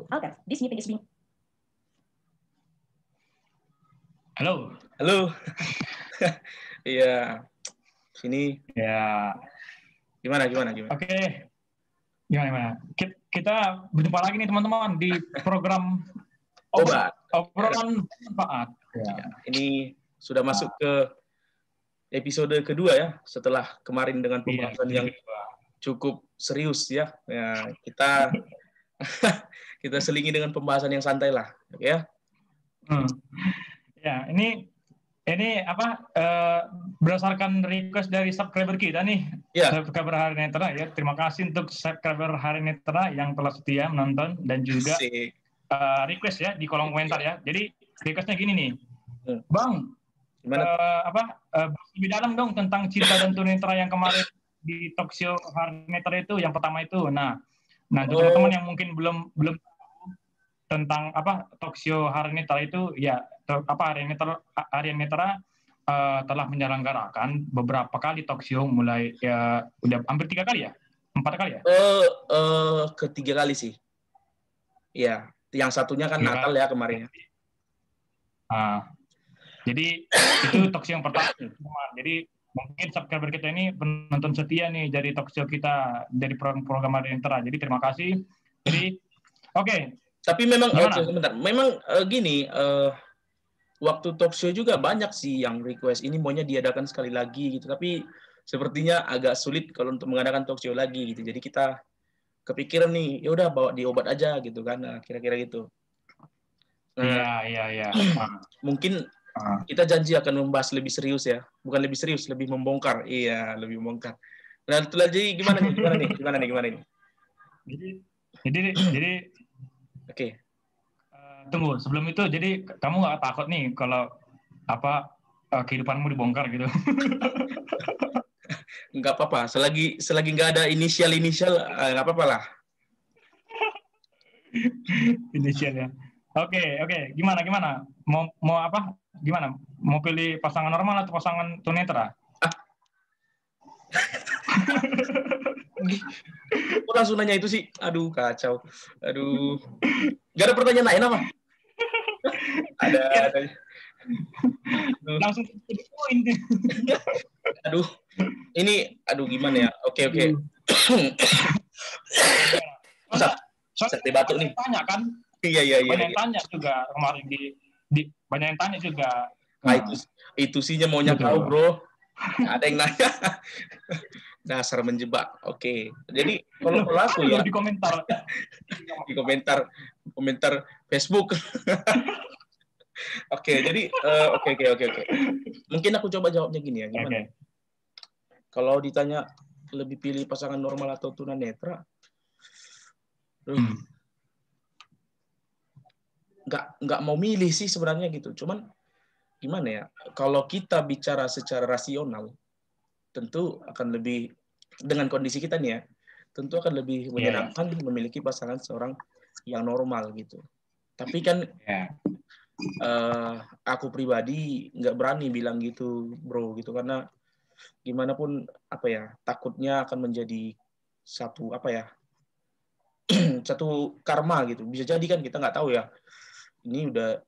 Albert, this meeting is being... Halo. Halo. Iya. Sini. Ya. Gimana? Oke. Gimana? Kita berjumpa lagi nih teman-teman di program obrolan manfaat. Ya. Ini sudah masuk ke episode kedua ya, setelah kemarin dengan pembahasan yang cukup serius ya. Ya, kita selingi dengan pembahasan yang santai lah, ya. Ya, ini berdasarkan request dari subscriber kita nih, subscriber Harinetra ya. Terima kasih untuk subscriber Harinetra yang telah setia menonton dan juga request ya di kolom komentar ya. Jadi requestnya gini nih, Bang, lebih dalam dong tentang Cinta dan Tunanetra yang kemarin di talk show Harinetra itu, yang pertama itu. Nah untuk teman-teman yang mungkin belum tentang talk show Harinetra itu ya, Harinetra telah menyelenggarakan beberapa kali talk show, mulai ya udah hampir 4 kali ya. Ketiga kali sih. Ya, yang satunya kan Natal ya kemarin. Jadi itu talk show yang pertama. Jadi mungkin subscriber kita ini penonton setia nih dari talk show kita, dari program Harinetra. Jadi terima kasih. Jadi oke. Tapi memang sebentar. Memang gini, waktu talk show juga banyak sih yang request ini maunya diadakan sekali lagi gitu. Tapi sepertinya agak sulit kalau untuk mengadakan talk show lagi gitu. Jadi kita kepikiran nih, ya udah bawa di obat aja gitu kan. Nah, kira-kira gitu. Iya. Mungkin kita janji akan membahas lebih serius ya. Bukan lebih serius, lebih membongkar. Iya, lebih membongkar. Nah, itu lagi gimana nih? Jadi Oke. Tunggu, sebelum itu, jadi kamu nggak takut nih kalau kehidupanmu dibongkar gitu? Nggak apa-apa, selagi nggak ada inisial nggak apa-apa lah. Inisial ya. Oke. Gimana? Mau apa? Gimana? Mau pilih pasangan normal atau pasangan tunanetra? Kok langsung nanya itu sih? Aduh, kacau. Aduh. Gak ada pertanyaan lain apa? Ada. Langsung ke poin. Aduh gimana ya? Oke. Saya batuk nih. Tanya kan? Iya. Banyak yang tanya juga kemarin banyak yang tanya juga. Nah, itu sihnya maunya kau, bro. Ada yang nanya. Dasar menjebak. Oke. Jadi kalau aku ya di komentar. Di komentar Facebook. Oke, jadi oke. Mungkin aku coba jawabnya gini ya, gimana? Okay. Kalau ditanya lebih pilih pasangan normal atau tunanetra, nggak mau milih sih sebenarnya gitu. Cuman gimana ya? Kalau kita bicara secara rasional, tentu akan lebih, dengan kondisi kita nih ya, tentu akan lebih menyenangkan memiliki pasangan seorang yang normal gitu. Tapi kan aku pribadi nggak berani bilang gitu, bro, gitu, karena gimana pun takutnya akan menjadi satu satu karma gitu. Bisa jadi kan, kita nggak tahu ya. Ini udah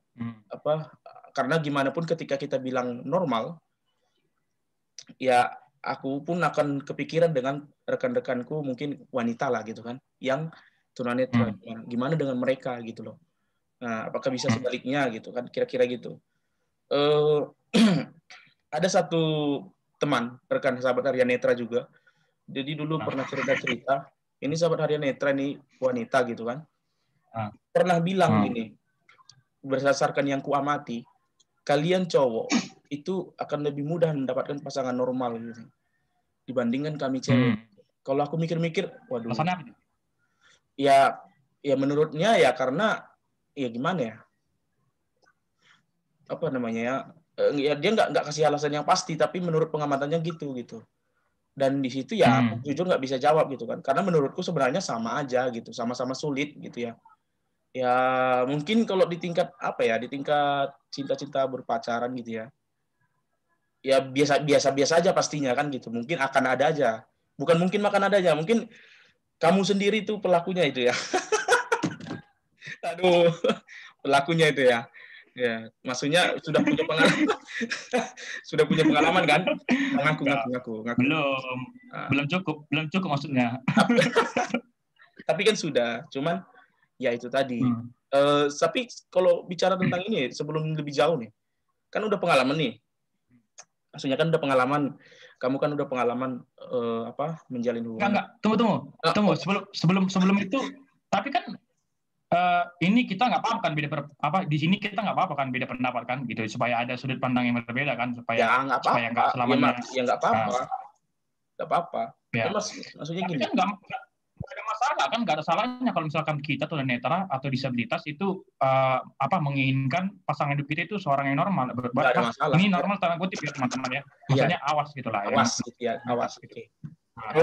karena gimana pun ketika kita bilang normal, ya aku pun akan kepikiran dengan rekan-rekanku mungkin wanita lah gitu kan, yang tunanetra. Gimana dengan mereka gitu loh. Nah, apakah bisa sebaliknya gitu kan, kira-kira gitu. Ada satu teman, rekan sahabat Harinetra juga. Jadi dulu pernah cerita-cerita, ini sahabat Harinetra nih wanita gitu kan. Pernah bilang gini, berdasarkan yang kuamati, kalian cowok itu akan lebih mudah mendapatkan pasangan normal gitu dibandingkan kami cewek. Kalau aku mikir-mikir, waduh. Ya menurutnya ya karena ya gimana ya? Ya dia nggak kasih alasan yang pasti, tapi menurut pengamatannya gitu. Dan di situ ya aku jujur nggak bisa jawab gitu kan, karena menurutku sebenarnya sama aja gitu, sama-sama sulit gitu ya. Ya mungkin kalau di tingkat di tingkat cinta-cinta berpacaran gitu ya. Ya biasa aja pastinya kan gitu. Mungkin akan ada aja. Bukan mungkin akan ada aja. Mungkin kamu sendiri tuh pelakunya itu ya. Aduh, pelakunya itu ya. Ya, maksudnya sudah punya pengalaman. Sudah punya pengalaman kan? Ngaku. Belum cukup maksudnya. Tapi kan sudah, cuman ya itu tadi. Tapi kalau bicara tentang ini sebelum lebih jauh nih, kan udah pengalaman nih. Maksudnya kan udah pengalaman, kamu kan udah pengalaman menjalin hubungan. Enggak, tunggu. Sebelum itu, tapi kan ini kita nggak apa-apa kan di sini kita nggak apa-apa kan beda pendapat kan gitu supaya ada sudut pandang yang berbeda kan supaya nggak selamanya nggak apa-apa ya. Maksudnya gini kan nggak ada masalah kan, nggak ada salahnya kalau misalkan kita tunanetra atau disabilitas itu menginginkan pasangan hidup kita itu seorang yang normal. Ini normal tanda kutip ya teman-teman ya, maksudnya awas gitulah ya. Awas gitu.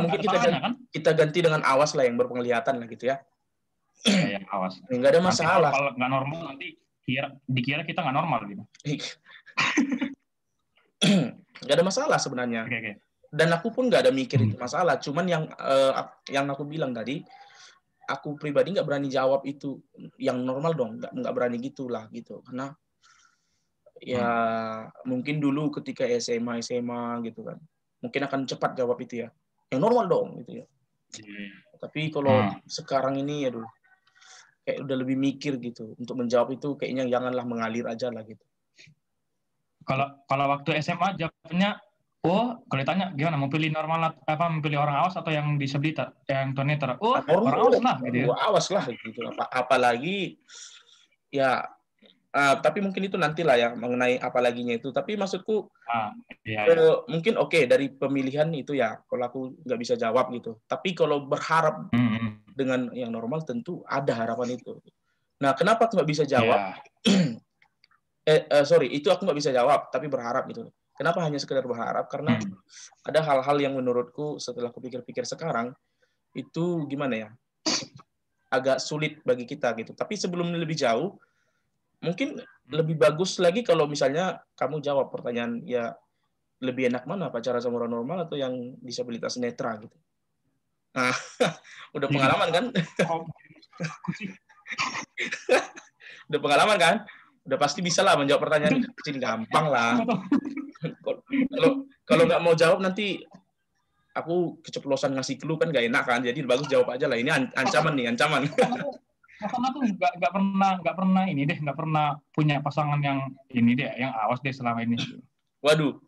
Mungkin kita ganti dengan awas lah yang berpenglihatan lah gitu ya. Ya, awas. Nggak ada masalah. Kalau nggak normal nanti dikira kita nggak normal gitu. Nggak ada masalah sebenarnya. Okay. Dan aku pun nggak ada mikir itu masalah. Cuman yang aku bilang tadi, aku pribadi nggak berani jawab itu yang normal dong. Nggak berani gitulah gitu. Karena ya mungkin dulu ketika SMA gitu kan, mungkin akan cepat jawab itu ya. Yang normal dong gitu ya. Tapi kalau sekarang ini ya dulu kayak udah lebih mikir gitu untuk menjawab itu, kayaknya janganlah mengalir aja lah gitu. Kalau waktu SMA jawabnya, kalau ditanya gimana mau pilih normal memilih orang awas atau yang disabilitas, yang tunanetra? Orang awas lah gitu ya. Awas lah gitu. Apalagi ya tapi mungkin itu nantilah ya mengenai apalaginya itu. Tapi maksudku mungkin dari pemilihan itu ya kalau aku nggak bisa jawab gitu. Tapi kalau berharap dengan yang normal tentu ada harapan itu. Nah, kenapa aku nggak bisa jawab? Itu aku nggak bisa jawab, tapi berharap gitu. Kenapa hanya sekedar berharap? Karena ada hal-hal yang menurutku setelah aku pikir-pikir sekarang itu gimana ya, agak sulit bagi kita gitu. Tapi sebelum lebih jauh, mungkin lebih bagus lagi kalau misalnya kamu jawab pertanyaan ya lebih enak mana pacaran sama orang normal atau yang disabilitas netra gitu. Nah, udah pengalaman kan? Udah pengalaman kan? Udah pasti bisa lah menjawab pertanyaan kecil, gampang lah. Kalau nggak mau jawab nanti aku keceplosan ngasih clue kan nggak enak kan, jadi bagus jawab aja lah. Ini ancaman. Karena aku nggak pernah punya pasangan yang ini deh, yang awas deh selama ini. Waduh,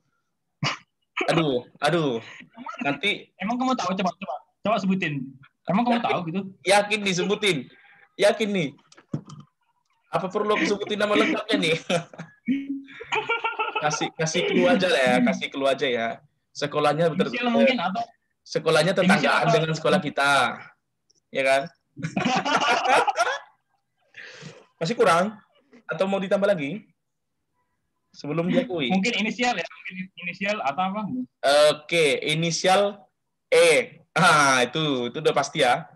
aduh. Nanti emang kamu tahu, coba sebutin. Emang kamu tahu gitu? Yakin disebutin? Yakin nih? Apa perlu aku sebutin nama lengkapnya nih? kasih clue aja lah ya, kasih clue aja ya. Sekolahnya mungkin atau sekolahnya tetanggaan dengan sekolah kita, ya kan? Masih kurang? Atau mau ditambah lagi? Sebelum diakui. Mungkin inisial ya, atau apa? Oke, inisial E. Itu udah pasti ya.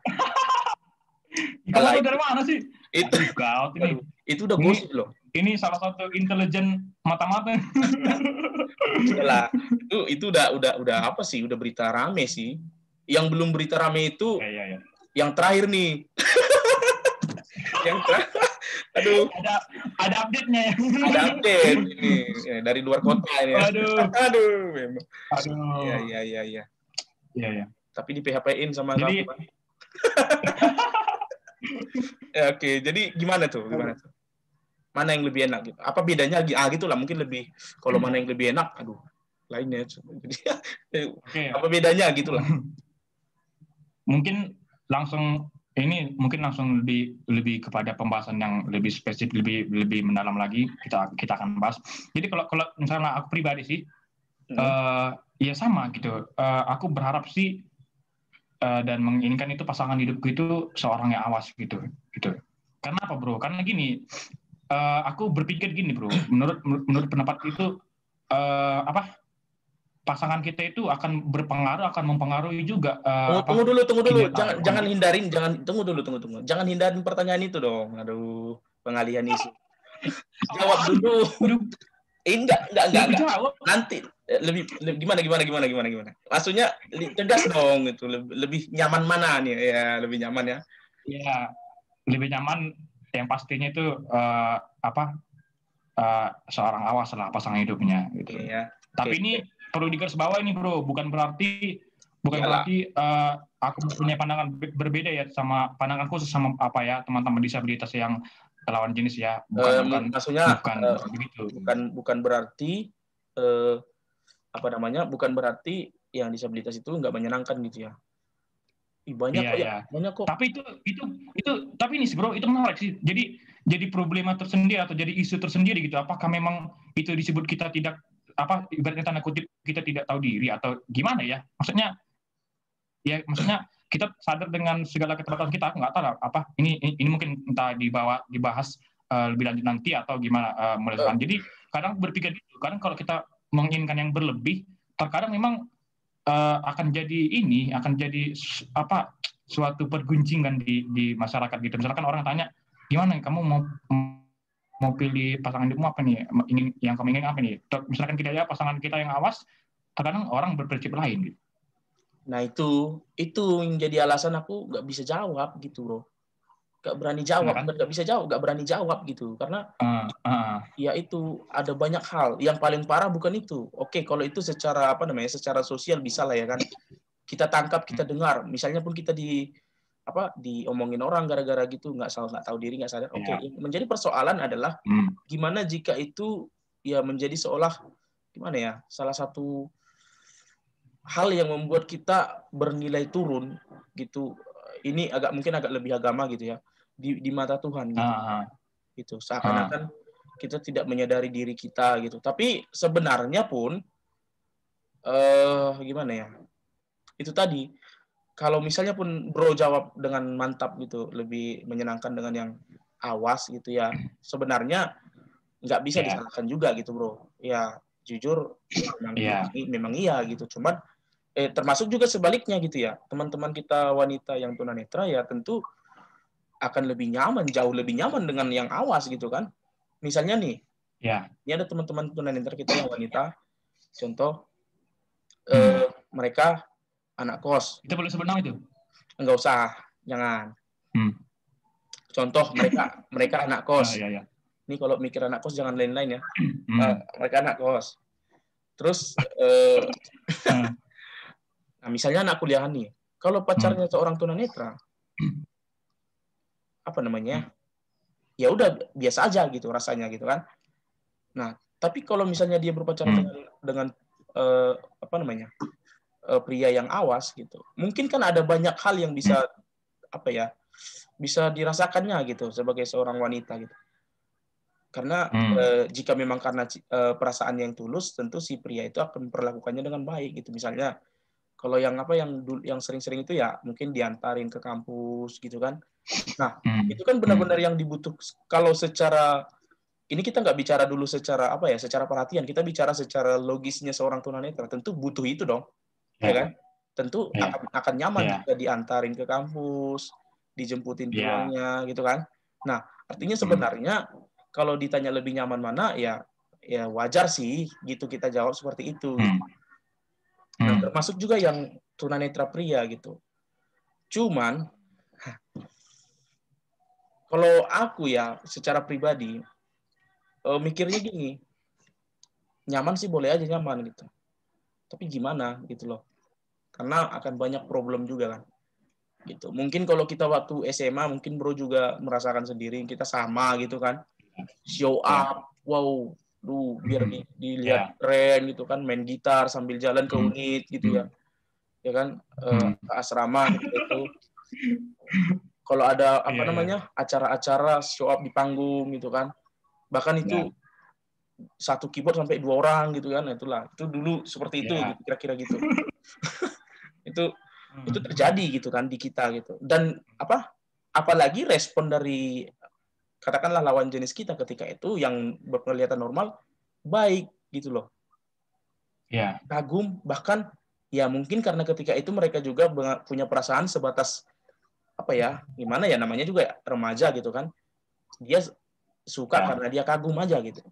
Kamu dari mana sih? Itu udah gosip loh. Ini salah satu intelijen mata-mata. Lah, itu udah apa sih? Udah berita rame sih. Yang belum berita rame itu yang terakhir nih. Yang terakhir. Aduh. Ada update-nya ya. Ada update ini dari luar kota ini. Aduh. Iya. Tapi di PHP-in sama jadi, kamu. Oke, jadi gimana tuh? Mana yang lebih enak gitu? Apa bedanya gitulah, mungkin lebih kalau mana yang lebih enak, lainnya. Jadi apa bedanya gitulah. Mungkin langsung lebih kepada pembahasan yang lebih spesifik, lebih mendalam lagi kita akan bahas. Jadi kalau misalnya aku pribadi sih ya sama gitu. Aku berharap sih dan menginginkan itu pasangan hidupku itu seorang yang awas gitu. Kenapa bro? Karena gini, aku berpikir gini bro. Menurut pendapat itu pasangan kita itu akan mempengaruhi juga. Tunggu dulu. Jangan hindarin, tunggu dulu. Jangan hindarin pertanyaan itu dong. Aduh, pengalihan isu. Jawab dulu. Enggak. Nanti lebih gimana? Maksudnya tegas dong itu. Lebih nyaman mana nih? Ya, lebih nyaman ya. Iya, lebih nyaman yang pastinya itu seorang awas lah pasangan hidupnya gitu. Tapi ini perlu digarisbawahi ini bro, bukan berarti aku punya pandangan berbeda ya sama pandangan khusus sama teman-teman disabilitas yang lawan jenis ya, maksudnya begitu. Bukan berarti bukan berarti yang disabilitas itu nggak menyenangkan gitu ya. Banyak kok. Tapi tapi ini sih bro, itu menarik sih. Jadi problema tersendiri atau jadi isu tersendiri gitu. Apakah memang itu disebut kita tidak ibaratnya tanda kutip kita tidak tahu diri atau gimana ya? Maksudnya kita sadar dengan segala keterbatasan kita. Aku nggak tahu ini mungkin entah dibahas lebih lanjut nanti atau gimana mulai sekarang. Jadi kadang berpikir gitu. Kadang kalau kita menginginkan yang berlebih, terkadang memang akan jadi suatu perguncingan di masyarakat gitu. Misalkan orang tanya, gimana kamu mau pilih pasangan hidupmu apa nih? Yang kamu ingin apa nih? Misalkan kita ya pasangan kita yang awas, terkadang orang berprinsip lain gitu. Nah itu yang jadi alasan aku nggak bisa jawab gitu bro. Nggak berani jawab, nggak bisa jawab, nggak berani jawab gitu karena ya itu ada banyak hal. Yang paling parah bukan itu. Oke, kalau itu secara secara sosial bisa lah ya kan. Kita tangkap, kita dengar. Misalnya pun kita diomongin orang gara-gara gitu, nggak tahu diri, nggak sadar. Oke, yang menjadi persoalan adalah gimana jika itu ya menjadi seolah salah satu hal yang membuat kita bernilai turun gitu. Ini mungkin agak lebih agama gitu ya di mata Tuhan gitu. Gitu. Seakan-akan kita tidak menyadari diri kita gitu. Tapi sebenarnya pun itu tadi kalau misalnya pun bro jawab dengan mantap gitu, lebih menyenangkan dengan yang awas gitu ya. Sebenarnya nggak bisa disalahkan juga gitu bro. Ya jujur memang iya gitu. Cuman termasuk juga sebaliknya gitu ya. Teman-teman kita wanita yang tunanetra ya tentu akan jauh lebih nyaman dengan yang awas gitu kan. Misalnya nih, ini ada teman-teman tunanetra kita yang wanita, contoh mereka anak kos. Kita boleh sebut nama itu? Enggak usah, jangan. Contoh mereka anak kos. Ini kalau mikir anak kos jangan lain-lain ya. Mereka anak kos. Terus nah misalnya anak kuliahan nih, kalau pacarnya seorang tunanetra, ya udah biasa aja gitu rasanya gitu kan. Nah tapi kalau misalnya dia berpacaran dengan pria yang awas gitu, mungkin kan ada banyak hal yang bisa bisa dirasakannya gitu sebagai seorang wanita gitu. Karena jika memang karena perasaan yang tulus, tentu si pria itu akan memperlakukannya dengan baik gitu. Misalnya kalau yang sering-sering itu ya mungkin diantarin ke kampus gitu kan. Nah itu kan benar-benar yang dibutuhkan. Kalau secara ini kita nggak bicara dulu secara secara perhatian, kita bicara secara logisnya seorang tunanetra, tentu butuh itu dong, ya kan? Tentu akan nyaman jika diantarin ke kampus, dijemputin pulangnya gitu kan. Nah artinya sebenarnya kalau ditanya lebih nyaman mana ya wajar sih gitu kita jawab seperti itu. Gitu. Nah, termasuk juga yang tunanetra pria gitu. Cuman kalau aku ya secara pribadi mikirnya gini, nyaman sih boleh aja nyaman gitu. Tapi gimana gitu loh. Karena akan banyak problem juga kan. Gitu. Mungkin kalau kita waktu SMA mungkin bro juga merasakan sendiri kita sama gitu kan. Show up, wow, biar dilihat keren gitu kan, main gitar sambil jalan ke unit gitu ya kan, ke asrama gitu. Kalau ada acara-acara show up di panggung gitu kan, bahkan itu satu keyboard sampai 2 orang gitu kan, itu dulu seperti itu gitu, kira-kira gitu. itu terjadi gitu kan di kita gitu. Dan apalagi respon dari katakanlah lawan jenis kita ketika itu yang berkelihatan normal baik gitu loh. Kagum, bahkan ya mungkin karena ketika itu mereka juga punya perasaan sebatas gimana ya namanya juga remaja gitu kan. Dia suka karena dia kagum aja gitu.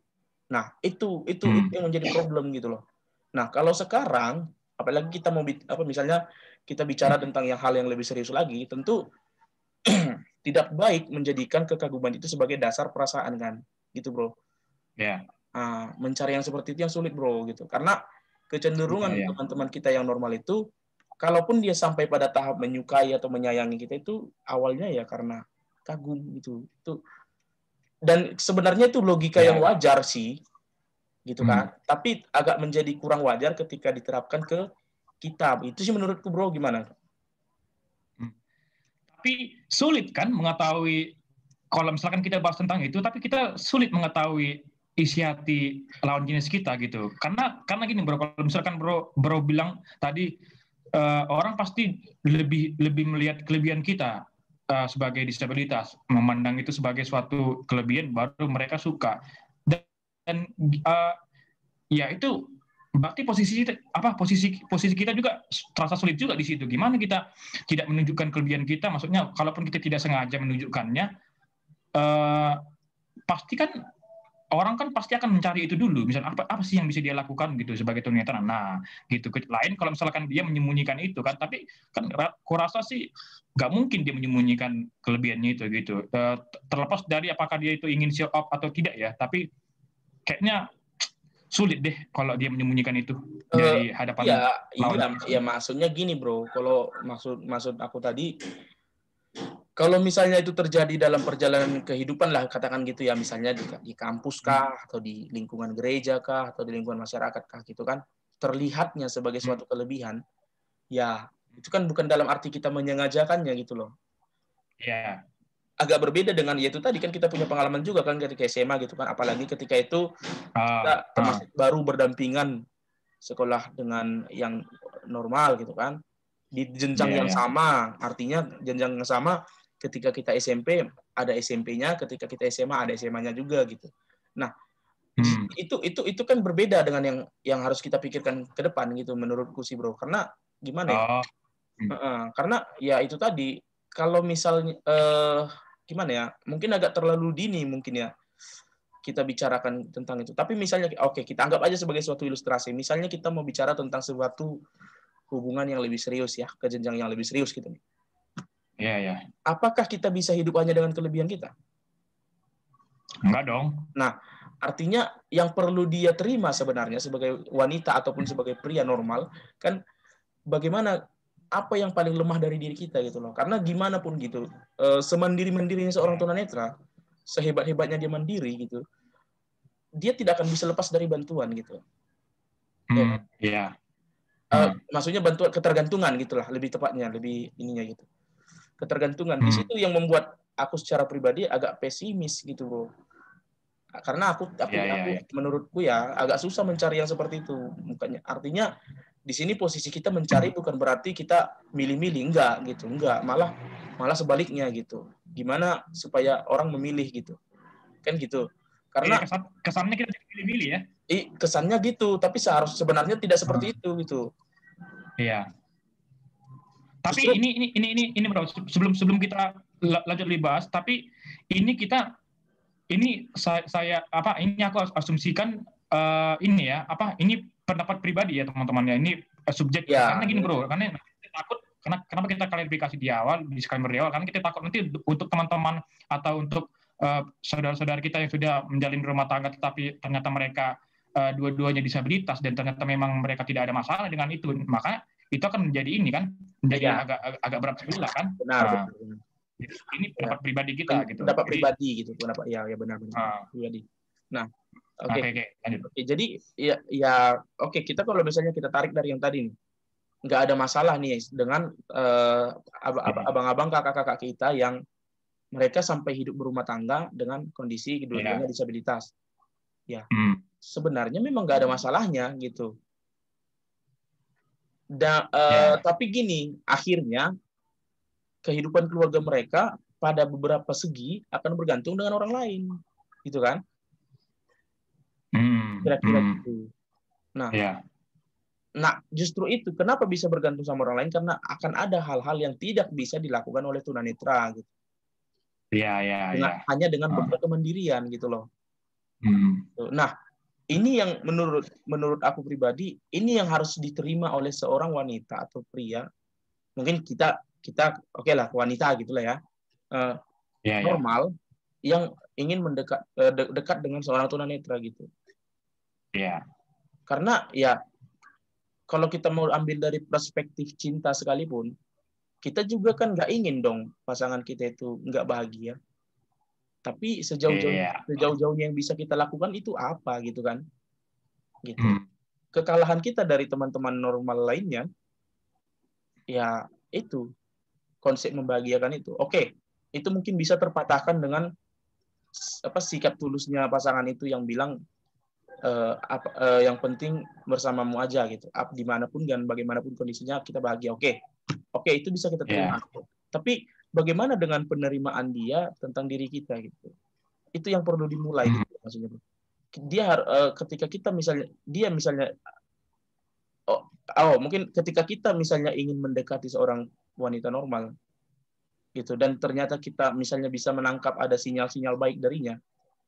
Nah, itu yang menjadi problem gitu loh. Nah, kalau sekarang apalagi kita mau misalnya kita bicara tentang hal yang lebih serius lagi, tentu tidak baik menjadikan kekaguman itu sebagai dasar perasaan kan, gitu bro. Ya. Mencari yang seperti itu yang sulit bro, gitu. Karena kecenderungan teman-teman kita yang normal itu, kalaupun dia sampai pada tahap menyukai atau menyayangi kita itu awalnya ya karena kagum gitu. Dan sebenarnya itu logika yang wajar sih, gitu kan. Tapi agak menjadi kurang wajar ketika diterapkan ke kita. Itu sih menurutku bro, gimana? Tapi sulit kan mengetahui, kalau misalkan kita bahas tentang itu, tapi kita sulit mengetahui isi hati lawan jenis kita gitu. Karena gini bro, kalau misalkan bro bilang tadi orang pasti lebih melihat kelebihan kita sebagai disabilitas, memandang itu sebagai suatu kelebihan, baru mereka suka. Dan ya itu berarti posisi kita juga terasa sulit juga di situ. Gimana kita tidak menunjukkan kelebihan kita? Maksudnya, kalaupun kita tidak sengaja menunjukkannya, pasti kan orang kan pasti akan mencari itu dulu. Misalnya apa sih yang bisa dia lakukan gitu sebagai tunanetra. Nah, gitu. Lain kalau misalkan dia menyembunyikan itu kan, tapi kan kurasa sih nggak mungkin dia menyembunyikan kelebihannya itu gitu. Terlepas dari apakah dia itu ingin show up atau tidak ya, tapi kayaknya sulit deh kalau dia menyembunyikan itu dari hadapan lawan. Iya, maksudnya gini bro, kalau maksud aku tadi, kalau misalnya itu terjadi dalam perjalanan kehidupan lah, katakan gitu ya, misalnya di kampus kah, atau di lingkungan gereja kah, atau di lingkungan masyarakat kah, gitu kan, terlihatnya sebagai suatu kelebihan, ya itu kan bukan dalam arti kita menyengajakannya gitu loh. Iya. Agak berbeda dengan ya itu tadi kan kita punya pengalaman juga kan ketika SMA gitu kan, apalagi ketika itu kita termasuk baru berdampingan sekolah dengan yang normal gitu kan, di jenjang yang sama, artinya jenjang yang sama. Ketika kita SMP ada SMP-nya, ketika kita SMA ada SMA-nya juga gitu. Nah, itu kan berbeda dengan yang harus kita pikirkan ke depan gitu menurutku sih bro. Karena gimana ya? Karena ya itu tadi, kalau misalnya gimana ya? Mungkin agak terlalu dini mungkin ya kita bicarakan tentang itu. Tapi misalnya, oke, kita anggap aja sebagai suatu ilustrasi. Misalnya kita mau bicara tentang suatu hubungan yang lebih serius ya, ke jenjang yang lebih serius gitu. Iya. Apakah kita bisa hidup hanya dengan kelebihan kita? Enggak dong. Nah, artinya yang perlu dia terima sebenarnya sebagai wanita ataupun sebagai pria normal, kan bagaimana, apa yang paling lemah dari diri kita gitu loh. Karena gimana pun gitu, semandiri-mandirinya seorang tunanetra, sehebat-hebatnya dia mandiri gitu, dia tidak akan bisa lepas dari bantuan gitu. Iya. Maksudnya bantuan, ketergantungan gitulah, lebih tepatnya, lebih ininya gitu. Ketergantungan. Di situ yang membuat aku secara pribadi agak pesimis gitu, bro. Karena aku menurutku ya agak susah mencari yang seperti itu. Artinya di sini posisi kita mencari bukan berarti kita milih-milih, enggak, malah sebaliknya gitu. Gimana supaya orang memilih gitu. Kan gitu. Karena kesannya kita pilih-pilih ya. Kesannya gitu, tapi sebenarnya tidak seperti itu gitu. Iya. Tapi ini bro, sebelum kita lanjut dibahas, tapi ini aku asumsikan ini ya, ini pendapat pribadi ya teman-teman ya, ini subjek ya. Karena gini bro, karena takut, kenapa kita klarifikasi di awal, disclaimer di awal, karena kita takut nanti untuk teman-teman atau untuk saudara-saudara kita yang sudah menjalin rumah tangga tetapi ternyata mereka dua-duanya disabilitas dan ternyata memang mereka tidak ada masalah dengan itu, maka itu akan menjadi agak berat sebelah kan. Benar. Ini pendapat pribadi kita gitu. Pendapat pribadi gitu, pendapat benar pribadi. Nah, oke. Jadi oke, kita kalau misalnya kita tarik dari yang tadi nih, nggak ada masalah nih dengan abang-abang, kakak-kakak kita yang mereka sampai hidup berumah tangga dengan kondisi kedua-duanya disabilitas. Ya, sebenarnya memang nggak ada masalahnya gitu. Tapi gini, akhirnya kehidupan keluarga mereka pada beberapa segi akan bergantung dengan orang lain, gitu kan? Kira-kira gitu. Nah, justru itu kenapa bisa bergantung sama orang lain, karena akan ada hal-hal yang tidak bisa dilakukan oleh tunanetra, gitu. Hanya dengan beberapa kemandirian, gitu loh. Nah, ini yang menurut aku pribadi, ini yang harus diterima oleh seorang wanita atau pria. Mungkin kita oke lah, wanita gitulah ya. normal yang ingin dekat dengan seorang tunanetra gitu. Karena ya kalau kita mau ambil dari perspektif cinta sekalipun, kita juga kan nggak ingin dong pasangan kita itu nggak bahagia. Tapi sejauh-jauhnya yang bisa kita lakukan itu apa gitu kan? Gitu. Kekalahan kita dari teman-teman normal lainnya, ya itu konsep membahagiakan itu. Oke, itu mungkin bisa terpatahkan dengan sikap tulusnya pasangan itu yang bilang yang penting bersamamu aja gitu. Dimanapun dan bagaimanapun kondisinya kita bahagia. Oke, itu bisa kita terima. Tapi bagaimana dengan penerimaan dia tentang diri kita gitu? Itu yang perlu dimulai gitu maksudnya. Dia ketika kita misalnya mungkin ketika kita misalnya ingin mendekati seorang wanita normal gitu dan ternyata kita misalnya bisa menangkap ada sinyal-sinyal baik darinya,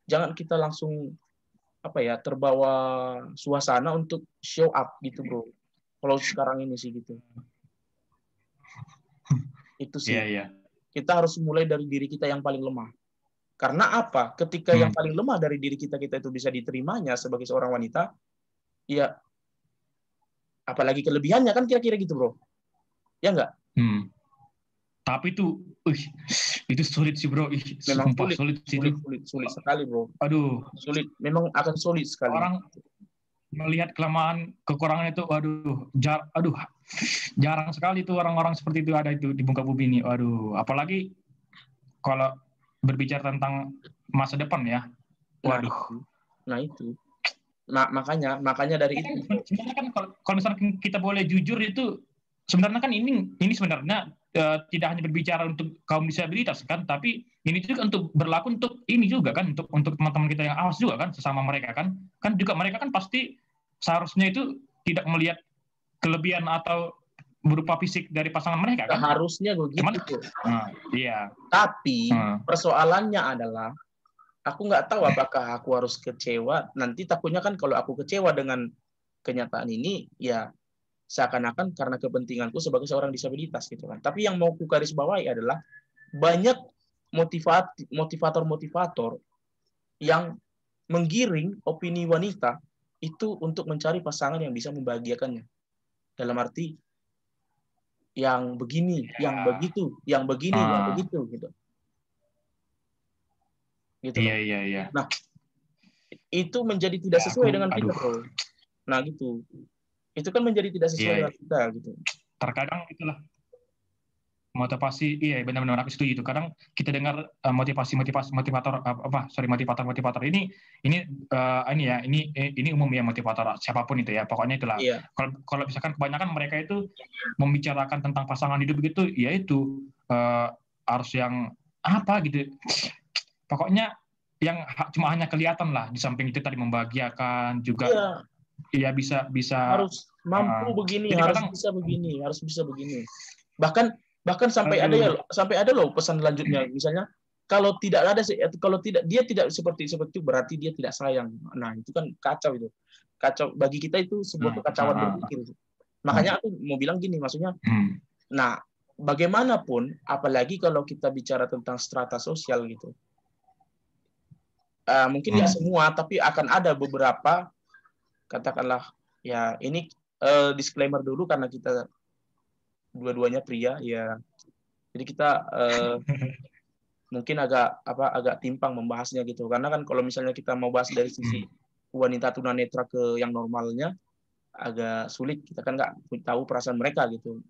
jangan kita langsung terbawa suasana untuk show up gitu bro. Kalau sekarang ini sih gitu. Itu sih. Kita harus mulai dari diri kita yang paling lemah. Karena apa? Ketika yang paling lemah dari diri kita itu bisa diterimanya sebagai seorang wanita, ya apalagi kelebihannya kan kira-kira gitu bro. Ya enggak? Tapi itu sulit sih bro. Memang sulit sekali bro. Aduh, sulit. Memang akan sulit sekali. Orang melihat kelemahan, kekurangan itu, jarang sekali tuh orang-orang seperti itu ada itu di muka bumi ini. Waduh, apalagi kalau berbicara tentang masa depan ya. Waduh. Nah itu. Makanya dari itu. Sebenarnya kan kalau misalnya kita boleh jujur itu, sebenarnya kan ini sebenarnya tidak hanya berbicara untuk kaum disabilitas kan, tapi ini juga berlaku untuk ini juga kan, untuk teman-teman kita yang awas juga kan, sesama mereka kan juga mereka kan pasti seharusnya itu tidak melihat kelebihan atau berupa fisik dari pasangan mereka kan. Harusnya begitu. Iya. Tapi persoalannya adalah aku nggak tahu apakah aku harus kecewa. Nanti takutnya kan kalau aku kecewa dengan kenyataan ini, ya seakan-akan karena kepentinganku sebagai seorang disabilitas gitu kan. Tapi yang mau ku garis bawahi adalah banyak motivator yang menggiring opini wanita itu untuk mencari pasangan yang bisa membahagiakannya. Dalam arti yang begini, yang begitu, yang begini, yang begitu gitu. Gitu. Iya. Nah, itu menjadi tidak sesuai dengan kita, bro. Nah, gitu. Itu kan menjadi tidak sesuai dengan kita gitu. Terkadang itulah motivasi, benar-benar aku setuju itu. Kadang kita dengar motivator ini umum ya, motivator siapapun itu ya, pokoknya itulah. Kalau misalkan kebanyakan mereka itu membicarakan tentang pasangan hidup gitu, ya itu harus yang apa gitu. Pokoknya yang cuma hanya kelihatan lah, di samping itu tadi membahagiakan juga. Iya bisa harus mampu begini, harus bisa begini. Bahkan sampai ada loh pesan selanjutnya, misalnya kalau dia tidak seperti itu berarti dia tidak sayang. Nah, itu kan kacau itu. Kacau bagi kita itu sebuah kekacauan berpikir. Makanya aku mau bilang gini, maksudnya nah, bagaimanapun apalagi kalau kita bicara tentang strata sosial gitu. Mungkin ya semua, tapi akan ada beberapa, katakanlah ya ini disclaimer dulu karena kita dua-duanya pria ya, jadi kita mungkin agak timpang membahasnya gitu, karena kan kalau misalnya kita mau bahas dari sisi wanita tunanetra ke yang normalnya agak sulit, kita kan nggak tahu perasaan mereka gitu.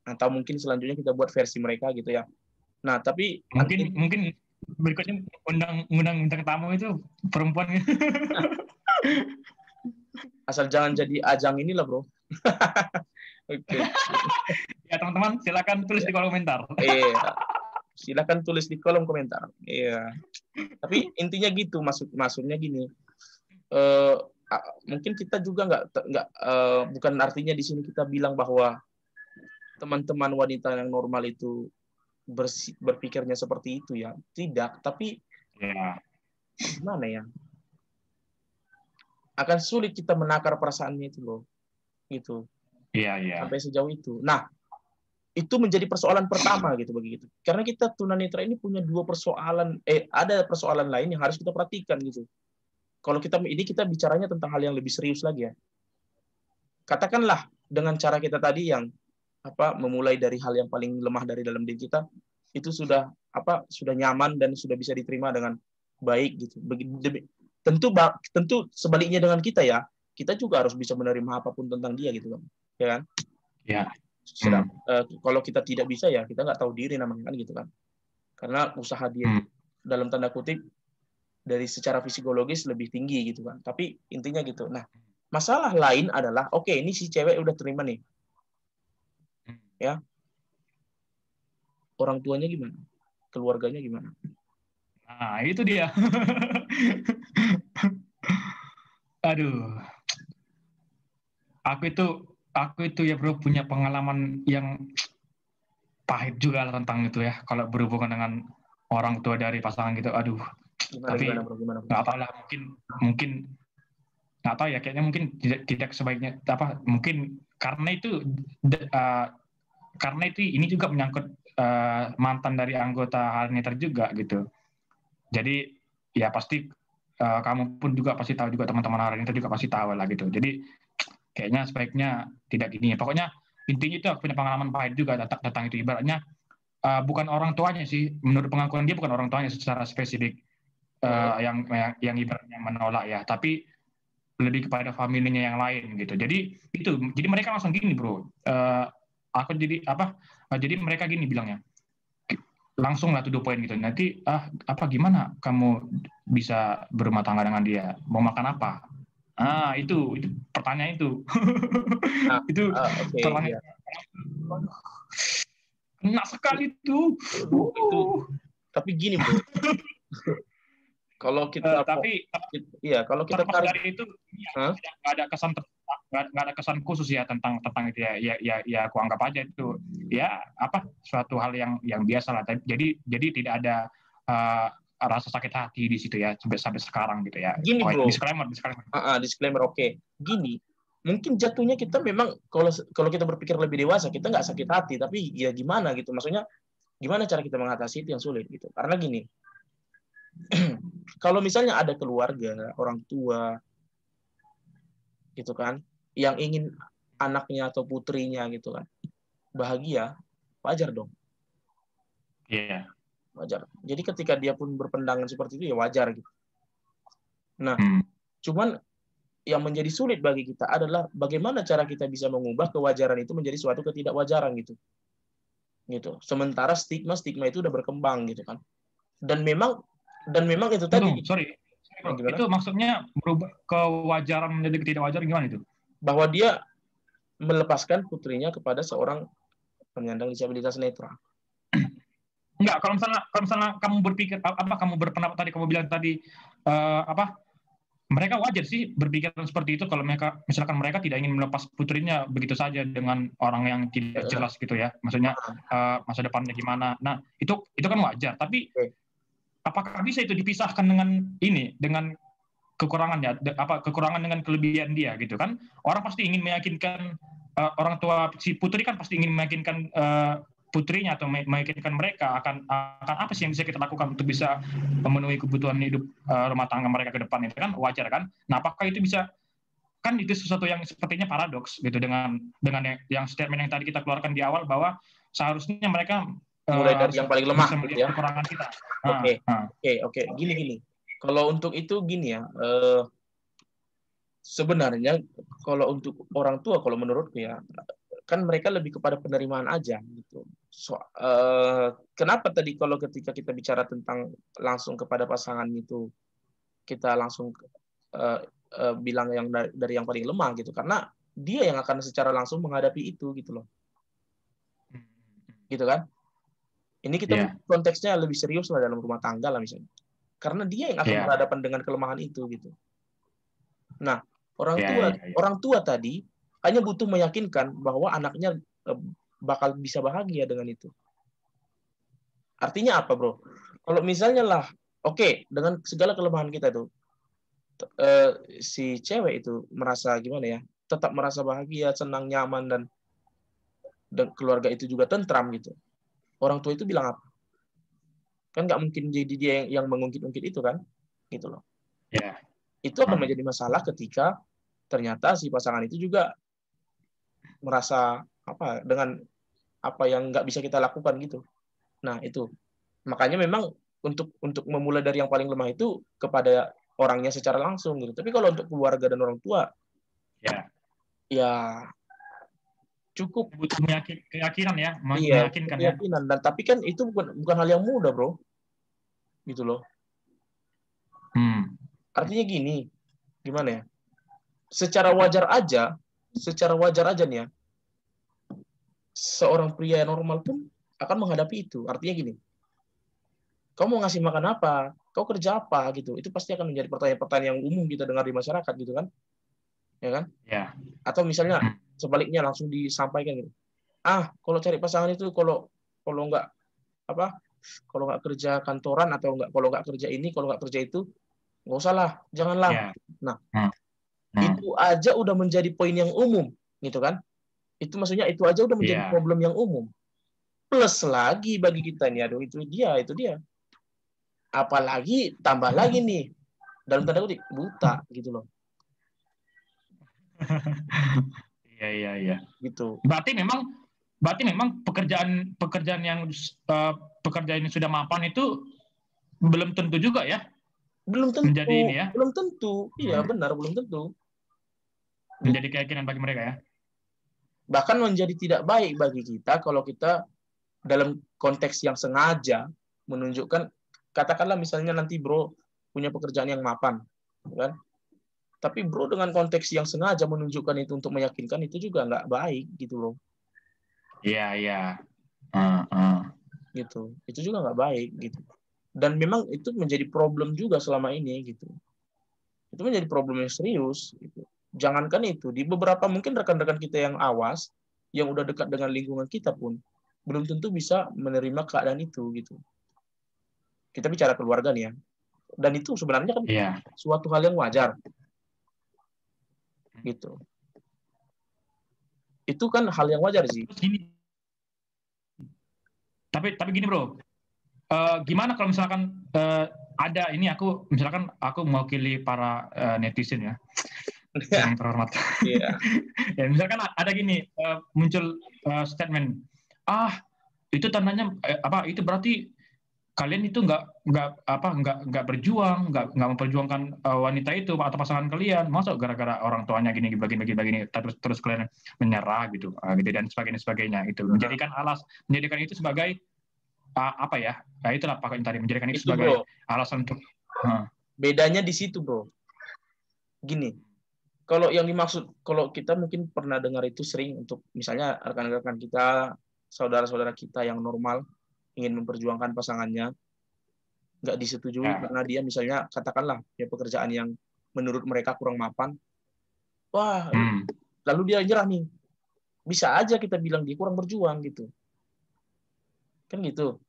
Atau mungkin selanjutnya kita buat versi mereka gitu ya. Nah tapi mungkin berikutnya undang tamu itu perempuan. Asal jangan jadi ajang inilah bro. Okay. Ya teman-teman silakan tulis di kolom komentar. Silakan tulis di kolom komentar. Iya. Tapi intinya gitu, maksudnya gini. Mungkin kita juga bukan artinya di sini kita bilang bahwa teman-teman wanita yang normal itu berpikirnya seperti itu ya. Tidak, tapi gimana ya? Akan sulit kita menakar perasaannya itu loh. Gitu. Iya. Sampai sejauh itu. Nah, itu menjadi persoalan pertama gitu bagi kita. Karena kita tunanetra ini punya dua persoalan, ada persoalan lain yang harus kita perhatikan gitu. Kalau kita bicaranya tentang hal yang lebih serius lagi ya. Katakanlah dengan cara kita tadi yang memulai dari hal yang paling lemah dari dalam diri kita, itu sudah nyaman dan sudah bisa diterima dengan baik gitu. Tentu sebaliknya dengan kita ya, kita juga harus bisa menerima apapun tentang dia gitu kan, ya kan? Ya. Kalau kita tidak bisa ya kita nggak tahu diri namanya kan gitu kan, karena usaha dia dalam tanda kutip dari secara psikologis lebih tinggi gitu kan. Tapi intinya gitu. Nah, masalah lain adalah oke, ini si cewek udah terima nih, ya, orang tuanya gimana, keluarganya gimana? Nah, itu dia. Aduh. Aku itu ya bro punya pengalaman yang pahit juga lah tentang itu ya. Kalau berhubungan dengan orang tua dari pasangan gitu, aduh. Gimana, nggak tahu lah, mungkin nggak tahu ya, kayaknya mungkin tidak sebaiknya mungkin karena itu ini juga menyangkut mantan dari anggota Harneter juga gitu. Jadi ya pasti kamu pun juga pasti tahu, juga teman-teman Harneter juga pasti tahu lah gitu. Jadi kayaknya sebaiknya tidak gini. Pokoknya intinya itu aku punya pengalaman pahit juga tentang itu. Ibaratnya bukan orang tuanya sih, menurut pengakuan dia bukan orang tuanya secara spesifik yang ibaratnya menolak ya, tapi lebih kepada familinya yang lain gitu. Jadi mereka langsung gini bro. Jadi mereka gini bilangnya, langsung lah to the point gitu. Nanti gimana kamu bisa berumah tangga dengan dia? Mau makan apa? Itu pertanyaan itu. Itu pertanyaan. Enak sekali tuh. Tapi gini bro. Kalau kita kalau kita tarik dari itu nggak ada kesan khusus ya tentang itu ya aku anggap aja itu ya suatu hal yang biasa lah. Jadi tidak ada rasa sakit hati di situ ya sampai sekarang gitu ya. Gini bro. Disclaimer. Disclaimer oke. Gini, mungkin jatuhnya kita memang kalau kita berpikir lebih dewasa kita nggak sakit hati, tapi ya gimana gitu, maksudnya gimana cara kita mengatasi itu yang sulit gitu. Karena gini, kalau misalnya ada keluarga, orang tua gitu kan, yang ingin anaknya atau putrinya gitu kan bahagia, wajar dong. Iya. Wajar. Jadi ketika dia pun berpendangan seperti itu ya wajar gitu. Nah, cuman yang menjadi sulit bagi kita adalah bagaimana cara kita bisa mengubah kewajaran itu menjadi suatu ketidakwajaran gitu. Sementara stigma itu udah berkembang gitu kan. Dan memang itu tadi. Itu maksudnya berubah kewajaran menjadi ketidakwajaran gimana itu? Bahwa dia melepaskan putrinya kepada seorang penyandang disabilitas netra. Enggak, kalau misalnya kamu berpikir kamu berpendapat tadi, kamu bilang tadi mereka wajar sih berpikiran seperti itu kalau misalkan mereka tidak ingin melepas putrinya begitu saja dengan orang yang tidak jelas gitu ya. Maksudnya masa depannya gimana. Nah, itu kan wajar, tapi apakah bisa itu dipisahkan dengan kekurangannya, kekurangan dengan kelebihan dia gitu kan? Orang pasti ingin meyakinkan orang tua si putri kan pasti ingin meyakinkan putrinya atau meyakinkan mereka akan apa sih yang bisa kita lakukan untuk bisa memenuhi kebutuhan hidup rumah tangga mereka ke depan, itu kan wajar kan? Nah, apakah itu bisa, kan itu sesuatu yang sepertinya paradoks gitu dengan yang statement yang tadi kita keluarkan di awal bahwa seharusnya mereka mulai dari yang paling lemah gitu ya, kekurangan kita. Oke. Gini. Kalau untuk itu gini ya, sebenarnya kalau untuk orang tua, kalau menurutku ya, kan mereka lebih kepada penerimaan aja gitu. Kenapa tadi kalau ketika kita bicara tentang langsung kepada pasangan itu kita langsung bilang yang dari yang paling lemah gitu, karena dia yang akan secara langsung menghadapi itu gitu loh. Gitu kan? Ini kita konteksnya lebih serius lah dalam rumah tangga lah misalnya. Karena dia yang akan berhadapan dengan kelemahan itu gitu. Nah, orang tua tadi hanya butuh meyakinkan bahwa anaknya bakal bisa bahagia dengan itu. Artinya apa, bro? Kalau misalnya lah, dengan segala kelemahan kita tuh, si cewek itu merasa gimana ya? Tetap merasa bahagia, senang, nyaman, dan dan keluarga itu juga tentram gitu, orang tua itu bilang apa? Kan nggak mungkin jadi dia yang mengungkit-ungkit itu kan, gitu loh. Ya. Itu akan menjadi masalah ketika ternyata si pasangan itu juga merasa apa dengan apa yang nggak bisa kita lakukan gitu. Nah itu makanya memang untuk memulai dari yang paling lemah itu kepada orangnya secara langsung gitu. Tapi kalau untuk keluarga dan orang tua, ya cukup butuh keyakinan ya, iya, meyakinkan keyakinan. Dan tapi kan itu bukan hal yang mudah, bro, gitu loh. Artinya gini, gimana ya? Secara wajar aja nih ya, seorang pria normal pun akan menghadapi itu. Artinya gini, kamu mau ngasih makan apa? Kau kerja apa? Gitu. Itu pasti akan menjadi pertanyaan-pertanyaan yang umum kita dengar di masyarakat, gitu kan? Ya kan? Ya. Atau misalnya sebaliknya langsung disampaikan gitu. Kalau cari pasangan itu kalau nggak apa? Kalau nggak kerja kantoran atau kalau nggak kerja ini, kalau nggak kerja itu, nggak usah lah, janganlah. Ya. Nah, itu aja udah menjadi poin yang umum, gitu kan? Itu maksudnya itu aja udah menjadi problem yang umum. Plus lagi bagi kita nih, aduh itu dia. Apalagi tambah lagi nih, dalam tanda kutip buta gitu loh. Iya. Gitu. Berarti memang pekerjaan yang pekerjaan yang sudah mapan itu belum tentu juga ya? Belum tentu. Menjadi ini ya? Belum tentu. Iya, benar, belum tentu. Menjadi keyakinan bagi mereka ya? Bahkan menjadi tidak baik bagi kita kalau kita dalam konteks yang sengaja menunjukkan, katakanlah misalnya nanti bro punya pekerjaan yang mapan, kan? Tapi bro dengan konteks yang sengaja menunjukkan itu untuk meyakinkan, itu juga nggak baik gitu loh. Iya. Gitu. Itu juga nggak baik gitu. Dan memang itu menjadi problem juga selama ini gitu. Itu menjadi problem yang serius gitu. Jangankan itu, di beberapa mungkin rekan-rekan kita yang awas, yang udah dekat dengan lingkungan kita pun belum tentu bisa menerima keadaan itu gitu. Kita bicara keluarga nih ya. Dan itu sebenarnya kan suatu hal yang wajar. Gitu. Itu kan hal yang wajar sih. Tapi gini bro, gimana kalau misalkan ada ini misalkan aku mewakili para netizen ya, yang terhormat. Ya misalkan ada gini muncul statement, itu tandanya itu berarti kalian itu nggak berjuang, nggak memperjuangkan wanita itu atau pasangan kalian, masuk gara-gara orang tuanya gini begini terus kalian menyerah gitu, dan sebagainya itu menjadikan itu sebagai itulah pakaian tadi, menjadikan itu sebagai alasan untuk bedanya di situ bro. Gini, kalau yang dimaksud, kalau kita mungkin pernah dengar itu sering untuk misalnya rekan-rekan kita, saudara-saudara kita yang normal ingin memperjuangkan pasangannya, nggak disetujui karena dia misalnya katakanlah ya pekerjaan yang menurut mereka kurang mapan, lalu dia nyerah nih, bisa aja kita bilang dia kurang berjuang gitu, kan gitu,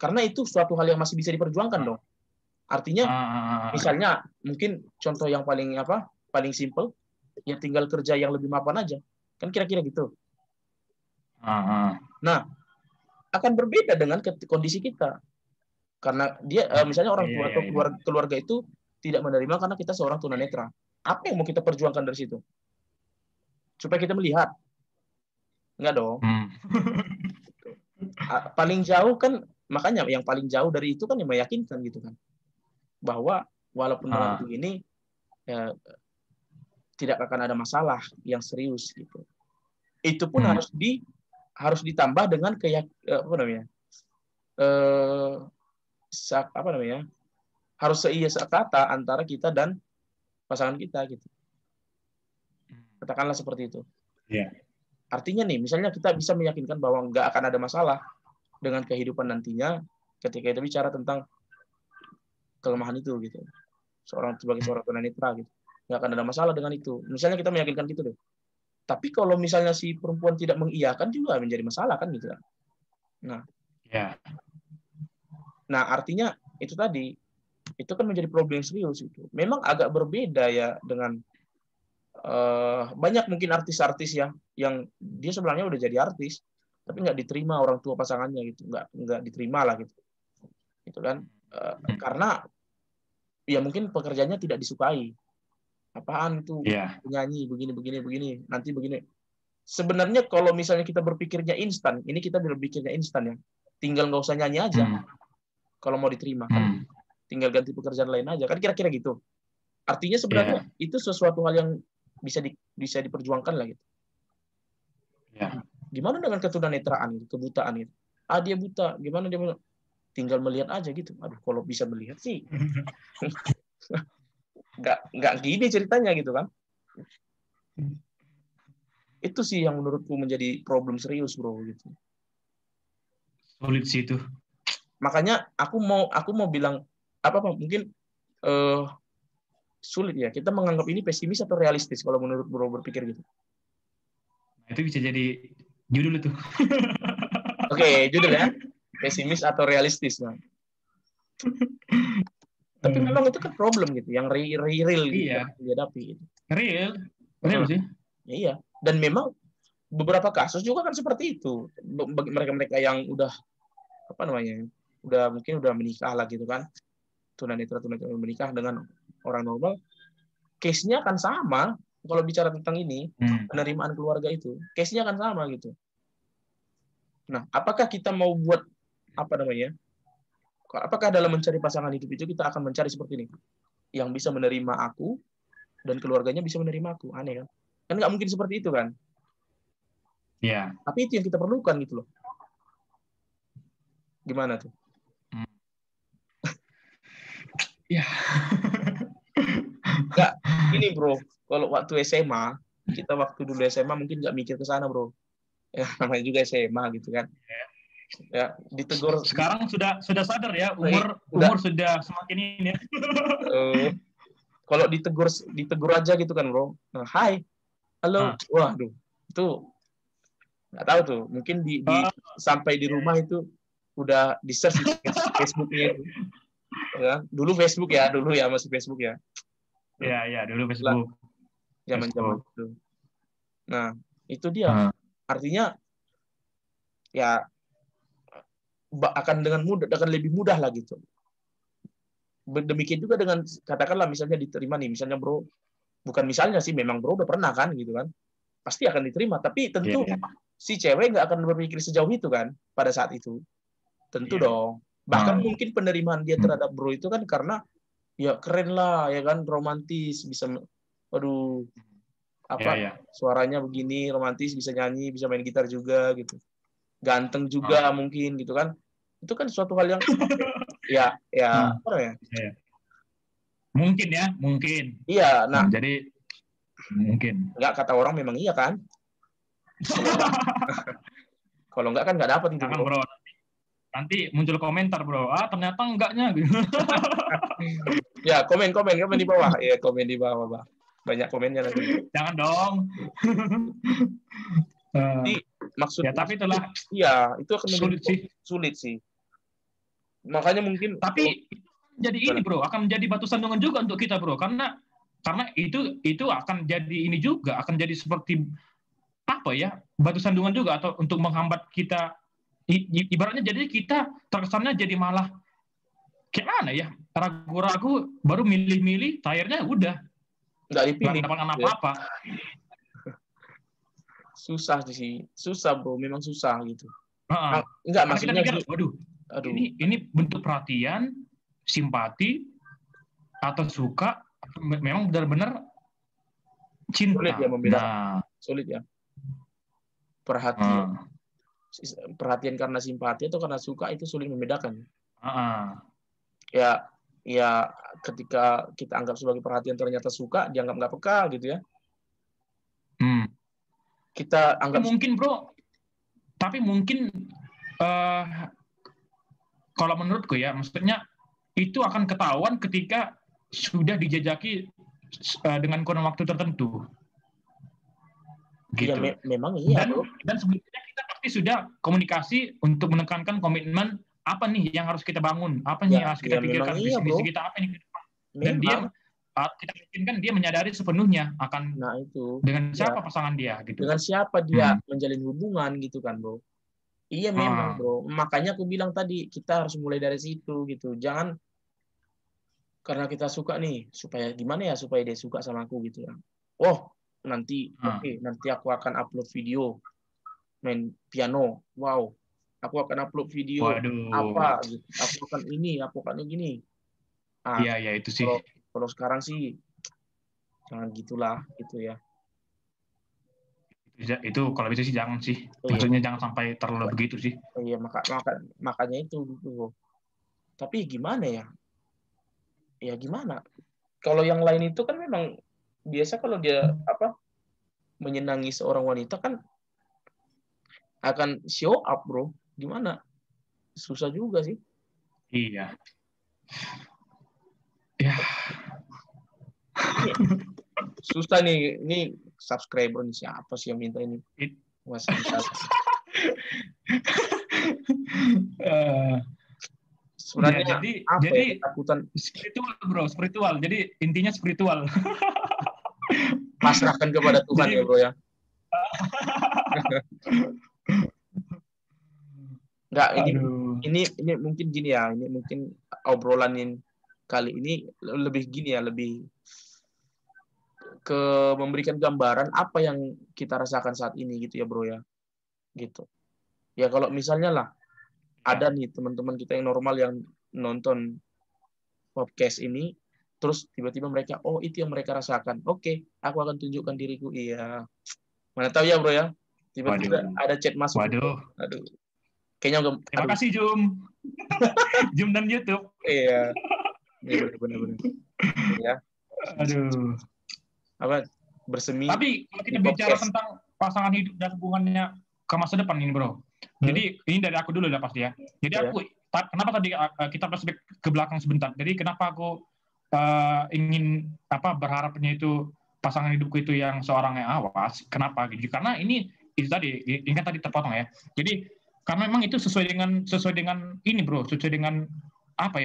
karena itu suatu hal yang masih bisa diperjuangkan dong. Artinya misalnya mungkin contoh yang paling simple, ya tinggal kerja yang lebih mapan aja, kan kira-kira gitu. Nah, akan berbeda dengan kondisi kita. Karena dia misalnya orang tua atau keluarga itu tidak menerima karena kita seorang tunanetra. Apa yang mau kita perjuangkan dari situ? Supaya kita melihat? Enggak dong. Paling jauh kan, makanya yang paling jauh dari itu kan yang meyakinkan gitu kan. Bahwa walaupun dengan begini tidak akan ada masalah yang serius gitu. Itu pun harus ditambah dengan harus seia sekata antara kita dan pasangan kita gitu. Katakanlah seperti itu. Artinya nih, misalnya kita bisa meyakinkan bahwa nggak akan ada masalah dengan kehidupan nantinya ketika kita bicara tentang kelemahan itu gitu. Sebagai seorang tunanetra gitu. Nggak akan ada masalah dengan itu. Misalnya kita meyakinkan gitu deh. Tapi kalau misalnya si perempuan tidak mengiyakan juga menjadi masalah kan gitu kan. Nah, artinya itu tadi, itu kan menjadi problem serius itu. Memang agak berbeda ya dengan banyak mungkin artis-artis ya yang dia sebenarnya udah jadi artis tapi nggak diterima orang tua pasangannya gitu, nggak diterima lah gitu kan, karena ya mungkin pekerjaannya tidak disukai. Apaan itu penyanyi begini nanti begini. Sebenarnya kalau misalnya kita berpikirnya instan, ini kita berpikirnya instan ya, tinggal nggak usah nyanyi aja kalau mau diterima kan, tinggal ganti pekerjaan lain aja kan, kira-kira gitu. Artinya sebenarnya itu sesuatu hal yang bisa diperjuangkan lah gitu. Gimana dengan ketunanetraan, kebutaan itu? Dia buta, gimana dia tinggal melihat aja gitu. Aduh, kalau bisa melihat sih nggak gini ceritanya gitu kan. Itu sih yang menurutku menjadi problem serius, bro, gitu. Sulit sih itu. Makanya aku mau bilang apa mungkin sulit ya. Kita menganggap ini pesimis atau realistis kalau menurut bro berpikir gitu. Itu bisa jadi judul itu. Oke, judul ya. Pesimis atau realistis. Nah. Tapi memang itu kan problem gitu, yang real gitu, yang dihadapi gitu. Real sih. Iya. Dan memang beberapa kasus juga kan seperti itu. Bagi mereka-mereka yang udah mungkin udah menikah lah gitu kan. Tunanetra menikah dengan orang normal, case-nya akan sama kalau bicara tentang ini, penerimaan keluarga itu, case-nya akan sama gitu. Nah, apakah kita mau buat apakah dalam mencari pasangan hidup itu kita akan mencari seperti ini, yang bisa menerima aku dan keluarganya bisa menerima aku? Aneh kan? Kan nggak mungkin seperti itu kan? Iya. Tapi itu yang kita perlukan gitu loh. Gimana tuh? Ya. Nggak, ini bro, kalau waktu SMA, kita waktu dulu SMA mungkin nggak mikir ke sana, bro. Ya, namanya juga SMA gitu kan. Ya, ditegur. Sekarang sudah sadar ya, umur sudah semakin ini. Kalau ditegur aja gitu kan, bro. Nah, hai, halo, waduh, itu nggak tahu tuh. Mungkin sampai di rumah itu udah di search di Facebooknya itu. Ya, dulu Facebook ya, masih Facebook ya. Iya, dulu Facebook. Zaman-zaman itu. Nah, itu dia. Artinya ya akan lebih mudah lah gitu. Demikian juga dengan katakanlah misalnya diterima nih, misalnya bro, bukan misalnya sih, memang bro udah pernah kan gitu kan, pasti akan diterima. Tapi tentu si cewek nggak akan berpikir sejauh itu kan pada saat itu, tentu dong. Bahkan mungkin penerimaan dia terhadap bro itu kan karena ya keren lah ya kan, romantis, bisa suaranya begini, romantis, bisa nyanyi, bisa main gitar juga gitu, ganteng juga mungkin gitu kan. Itu kan suatu hal yang apa ya? Mungkin. Iya, nah. Jadi mungkin. Nggak, kata orang memang iya kan? Kalau nggak kan nggak dapat itu, bro. Nanti muncul komentar, bro. Ternyata enggaknya gitu. Ya, komen di bawah. Ya, komen di bawah, Bang. Banyak komennya nanti. Jangan dong. Jadi, maksudnya tapi itulah. Iya, itu akan sulit sih. Makanya mungkin. Tapi jadi ini, bro, akan menjadi batu sandungan juga untuk kita, bro. Karena itu akan jadi ini juga, akan jadi seperti apa ya, batu sandungan juga, atau untuk menghambat kita. Ibaratnya jadi kita terkesannya jadi malah gimana ya, ragu-ragu, baru milih-milih, akhirnya udah nggak dipilih, nggak dapat apa-apa. Susah bro, memang susah gitu. Nggak, maksudnya kita pikir, waduh, ini bentuk perhatian, simpati, atau suka, memang benar-benar cinta. Sulit ya membedakan. Sulit ya. Perhatian karena simpati atau karena suka itu sulit membedakan. Ya, ketika kita anggap sebagai perhatian ternyata suka, dianggap nggak peka gitu ya. Kita anggap mungkin, bro. Tapi mungkin kalau menurutku ya, maksudnya itu akan ketahuan ketika sudah dijajaki dengan kurun waktu tertentu. Gitu. Ya, memang iya, bro. Dan sebelumnya kita pasti sudah komunikasi untuk menekankan komitmen apa nih yang harus kita bangun, apa nih yang harus kita pikirkan, visi kita apa nih ke depan. Dan dia kita yakinkan dia menyadari sepenuhnya akan dengan siapa pasangan dia gitu. Dengan siapa dia menjalin hubungan gitu kan, Bro. Iya memang, Bro. Makanya aku bilang tadi kita harus mulai dari situ gitu. Jangan karena kita suka nih, supaya gimana ya supaya dia suka sama aku gitu ya. Oh, nanti nanti aku akan upload video main piano. Wow. Aku akan upload video apa gitu. Aku akan gini. Iya, itu sih. Kalau sekarang sih jangan gitulah gitu ya. Itu kalau bisa sih jangan sih. Maksudnya jangan sampai terlalu begitu sih. Iya, makanya itu gitu. Tapi gimana ya? Ya gimana? Kalau yang lain itu kan memang biasa kalau dia menyenangi seorang wanita kan akan show up, Bro. Gimana? Susah juga sih. Iya. Ya. Susah nih. Ini subscriber nih siapa sih yang minta ini? Sebenarnya jadi spiritual, Bro, spiritual. Jadi intinya spiritual. Pasrahkan kepada Tuhan ya, Bro ya. Enggak, ini mungkin gini ya, ini mungkin obrolan kali ini lebih gini ya, lebih ke memberikan gambaran apa yang kita rasakan saat ini gitu ya, Bro ya. Gitu. Ya kalau misalnya lah ada nih teman-teman kita yang normal yang nonton podcast ini, terus tiba-tiba mereka, oh itu yang mereka rasakan. Oke, aku akan tunjukkan diriku. Iya. Mana tahu ya, Bro ya. Tiba-tiba ada chat masuk. Waduh. Aduh. Kayaknya terima kasih, Jum. Jum dan YouTube. Iya. Benar-benar. Ya. Aduh. Bersemi. Tapi kalau kita bicara tentang pasangan hidup dan hubungannya ke masa depan ini, Bro. Jadi ini dari aku dulu lah pasti ya. Jadi aku kenapa tadi kita flashback ke belakang sebentar. Jadi kenapa aku ingin berharapnya itu pasangan hidupku itu yang seorang yang awas. Kenapa gitu? Karena itu tadi kan tadi terpotong ya. Jadi karena memang itu sesuai dengan ini, Bro, sesuai dengan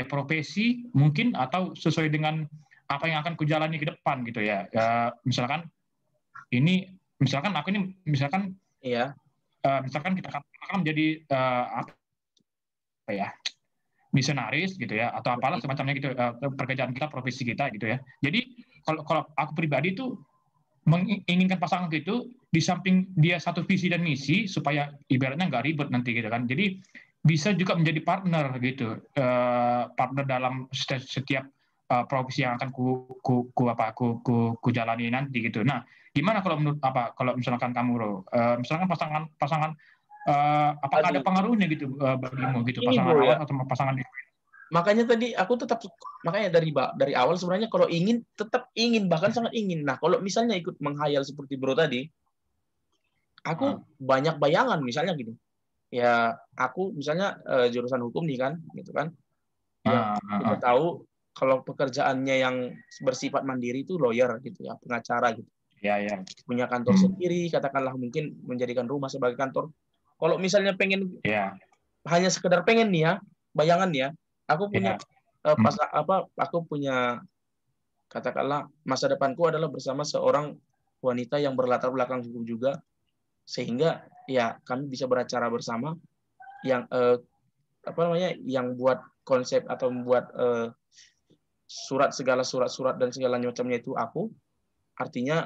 profesi mungkin atau sesuai dengan apa yang akan kujalani ke depan gitu ya. Misalkan aku ini misalkan kita akan menjadi misionaris gitu ya, atau apalah semacamnya gitu, pekerjaan kita, profesi kita gitu ya. Jadi kalau aku pribadi itu menginginkan pasangan gitu, di samping dia satu visi dan misi supaya ibaratnya nggak ribet nanti gitu kan. Jadi bisa juga menjadi partner gitu, partner dalam setiap profesi yang akan ku jalani nanti gitu. Nah, gimana kalau misalkan kamu, Bro, misalkan pasangan apakah ada pengaruhnya gitu bagimu gitu, pasangan awal atau pasangan? Makanya tadi aku dari awal sebenarnya kalau tetap ingin, bahkan sangat ingin. Nah, kalau misalnya ikut menghayal seperti Bro tadi, aku banyak bayangan misalnya gini. Ya, aku misalnya jurusan hukum nih kan, gitu kan. Ya, kita tahu kalau pekerjaannya yang bersifat mandiri itu lawyer gitu ya, pengacara gitu. Ya. Punya kantor sendiri, katakanlah mungkin menjadikan rumah sebagai kantor. Kalau misalnya pengen hanya sekedar pengen nih ya, bayangan ya, aku punya aku punya katakanlah masa depanku adalah bersama seorang wanita yang berlatar belakang hukum juga, sehingga ya kami bisa beracara bersama yang yang buat konsep atau membuat surat dan segala macamnya itu aku, artinya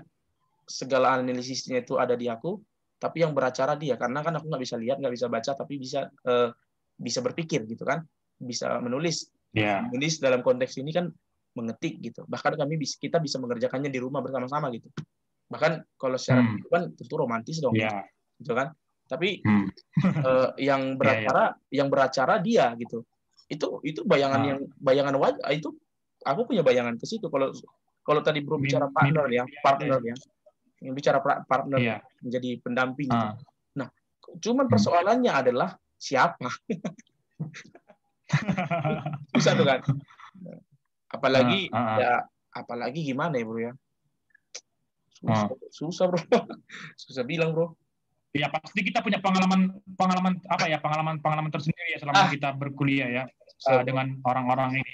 segala analisisnya itu ada di aku, tapi yang beracara dia, karena kan aku nggak bisa lihat, nggak bisa baca, tapi bisa berpikir gitu kan, bisa menulis. Menulis dalam konteks ini kan mengetik gitu. Bahkan kita bisa mengerjakannya di rumah bersama-sama gitu. Bahkan kalau secara kan tentu romantis dong, gitu kan. Tapi yang beracara dia gitu. Itu bayangan wajah itu aku punya bayangan ke situ. Kalau tadi Bro bicara partner ya. Yang bicara partner menjadi pendamping gitu. Nah, cuman persoalannya adalah siapa? Susah tuh kan. Apalagi gimana ya, Bro ya? Susah, Bro. Susah bilang, Bro. Ya pasti kita punya pengalaman tersendiri ya selama kita berkuliah ya dengan orang-orang ini.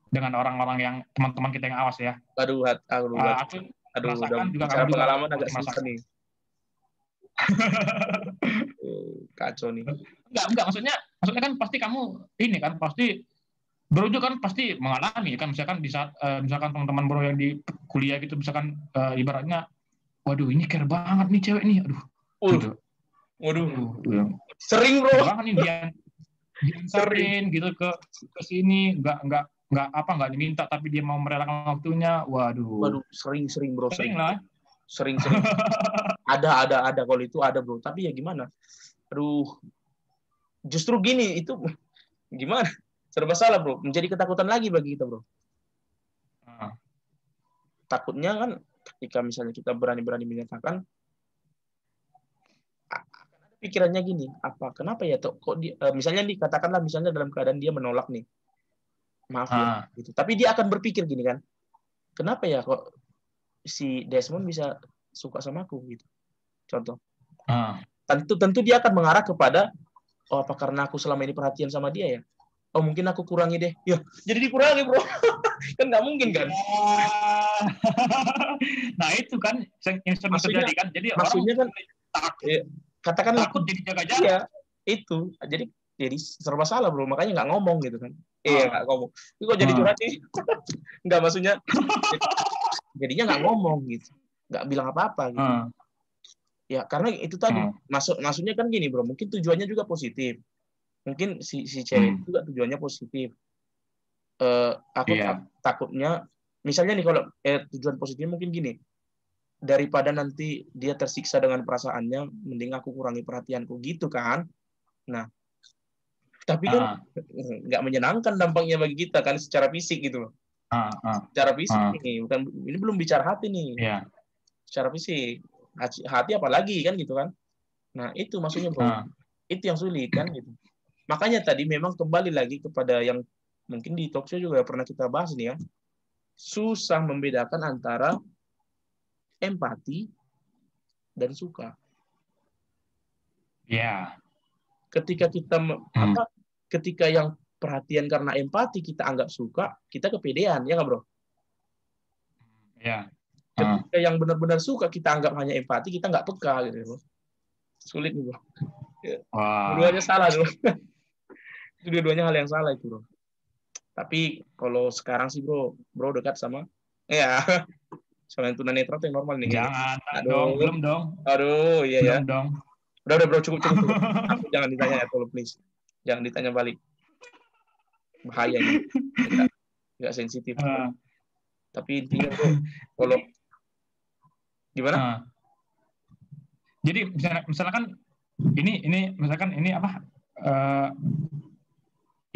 dengan orang-orang yang teman-teman kita yang awas ya. Aduh, aku merasakan juga kamu pengalaman agak susah nih. Kacau nih. Enggak, maksudnya kan pasti kamu ini kan pasti bro juga kan pasti mengalami kan, misalkan di saat misalkan teman-teman bro yang di kuliah gitu, misalkan ibaratnya waduh ini care banget nih cewek nih, aduh gitu. Waduh. Sering bro. Banget nih dia sering gitu ke sini, nggak diminta tapi dia mau merelakan waktunya. Waduh, sering bro. Sering lah. Sering. ada kalau itu ada bro, tapi ya gimana? Aduh, justru gini itu gimana? Serba salah bro, menjadi ketakutan lagi bagi kita bro. Takutnya kan ketika misalnya kita berani-berani menyatakan, pikirannya gini, kenapa ya kok dia, misalnya dikatakanlah misalnya dalam keadaan dia menolak nih, maaf ya gitu, tapi dia akan berpikir gini kan, kenapa ya kok si Desmond bisa suka sama aku gitu, contoh. Tentu dia akan mengarah kepada, oh apa karena aku selama ini perhatian sama dia ya, oh mungkin aku kurangi deh, ya jadi dikurangi bro. Kan nggak mungkin kan. Nah itu kan yang sering terjadi kan, jadi maksudnya orang kan katakanlah takut jadi jaga jarak. Iya, itu jadi serba salah bro, makanya nggak ngomong gitu kan. Nggak ngomong. Tapi kok jadi curhat sih? Nggak, maksudnya jadinya nggak ngomong gitu, nggak bilang apa-apa gitu. Ya karena itu tadi maksudnya kan gini bro, mungkin tujuannya juga positif, mungkin si cewek juga tujuannya positif. Aku takutnya misalnya nih kalau tujuan positifnya mungkin gini, daripada nanti dia tersiksa dengan perasaannya, mending aku kurangi perhatianku gitu kan. Nah, tapi kan nggak menyenangkan dampaknya bagi kita kan secara fisik gitu loh. Secara fisik nih, bukan, ini belum bicara hati nih. Secara fisik, hati apalagi kan gitu kan. Nah itu maksudnya bro, itu yang sulit kan gitu. Makanya tadi memang kembali lagi kepada yang mungkin di talk show juga pernah kita bahas nih ya, susah membedakan antara empati dan suka. Ketika kita ketika yang perhatian karena empati kita anggap suka, kita kepedean, ya nggak bro? Ketika yang benar-benar suka kita anggap hanya empati, kita nggak peka gitu bro. Sulit nih bro. Dua-duanya salah bro. Dua-duanya hal yang salah itu bro. Tapi kalau sekarang sih bro dekat sama sama yang tunanetra tuh yang normal nih. Jangan dong, belum dong. Aduh, iya belum ya. Dong. Udah bro, cukup. Aku jangan ditanya ya, tolong please. Jangan ditanya balik. Bahaya nih. Nggak sensitif. Tapi intinya bro, kalau gimana? Jadi misalkan ini misalkan ini apa?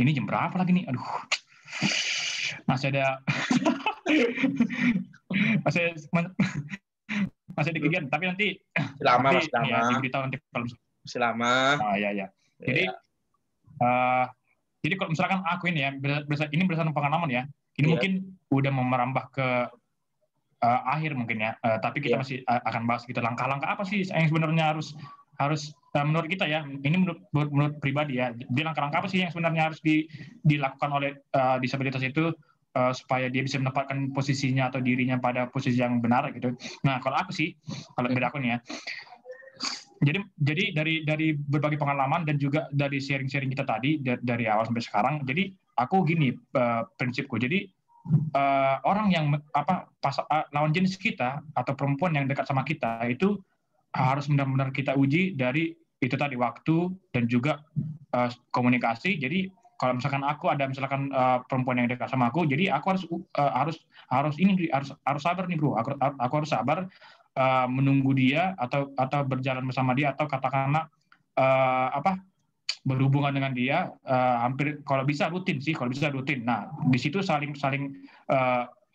Ini jam berapa lagi nih? Aduh. Masih ada masih ada kegiatan, tapi nanti diberitahu nanti kalau masih lama. Ya. Jadi kalau misalkan aku ini ya, ini berdasarkan pengalaman ya, ini mungkin udah mau merambah ke akhir mungkin ya, tapi kita masih akan bahas gitu langkah-langkah apa sih yang sebenarnya harus menurut kita ya, ini menurut pribadi ya, di langkah-langkah apa sih yang sebenarnya harus dilakukan oleh disabilitas itu supaya dia bisa menempatkan posisinya atau dirinya pada posisi yang benar gitu. Nah kalau aku sih, kalau dari aku nih ya, jadi dari berbagai pengalaman dan juga dari sharing-sharing kita tadi dari awal sampai sekarang, jadi aku gini prinsipku, jadi orang yang lawan jenis kita atau perempuan yang dekat sama kita itu harus benar-benar kita uji dari itu tadi, waktu dan juga komunikasi. Jadi kalau misalkan aku ada misalkan perempuan yang dekat sama aku, jadi aku harus sabar nih bro. Aku harus sabar menunggu dia atau berjalan bersama dia, atau katakanlah berhubungan dengan dia hampir kalau bisa rutin. Nah di situ saling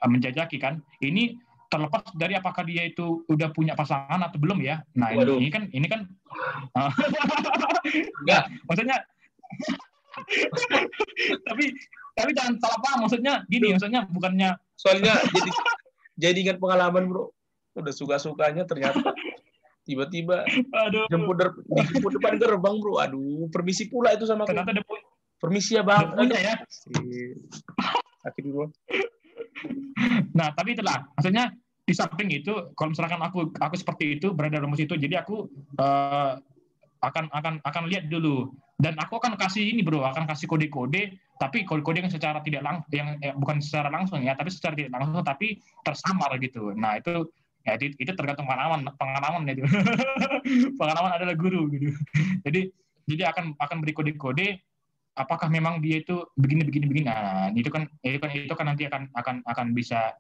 menjajaki kan. Ini terlepas dari apakah dia itu udah punya pasangan atau belum ya. Nah ini kan enggak, maksudnya tapi jangan salah paham, maksudnya gini, maksudnya bukannya soalnya jadi ingat pengalaman bro, udah suka-sukanya ternyata tiba-tiba dijemput depan gerbang bro, aduh permisi pula itu sama aku. Ternyata permisi ya bang, punya ya. gitu bro. Nah, tapi itulah, maksudnya di samping itu, kalau misalkan aku seperti itu berada dalam posisi itu, jadi aku akan lihat dulu, dan aku akan kasih ini bro, akan kasih kode-kode, tapi kode-kode yang secara tidak langsung, bukan secara langsung ya, tapi secara tidak langsung, tapi tersamar gitu. Nah itu ya itu tergantung pengalaman itu. Pengalaman adalah guru gitu. Jadi akan beri kode-kode. Apakah memang dia itu begini. Nah, itu kan nanti akan bisa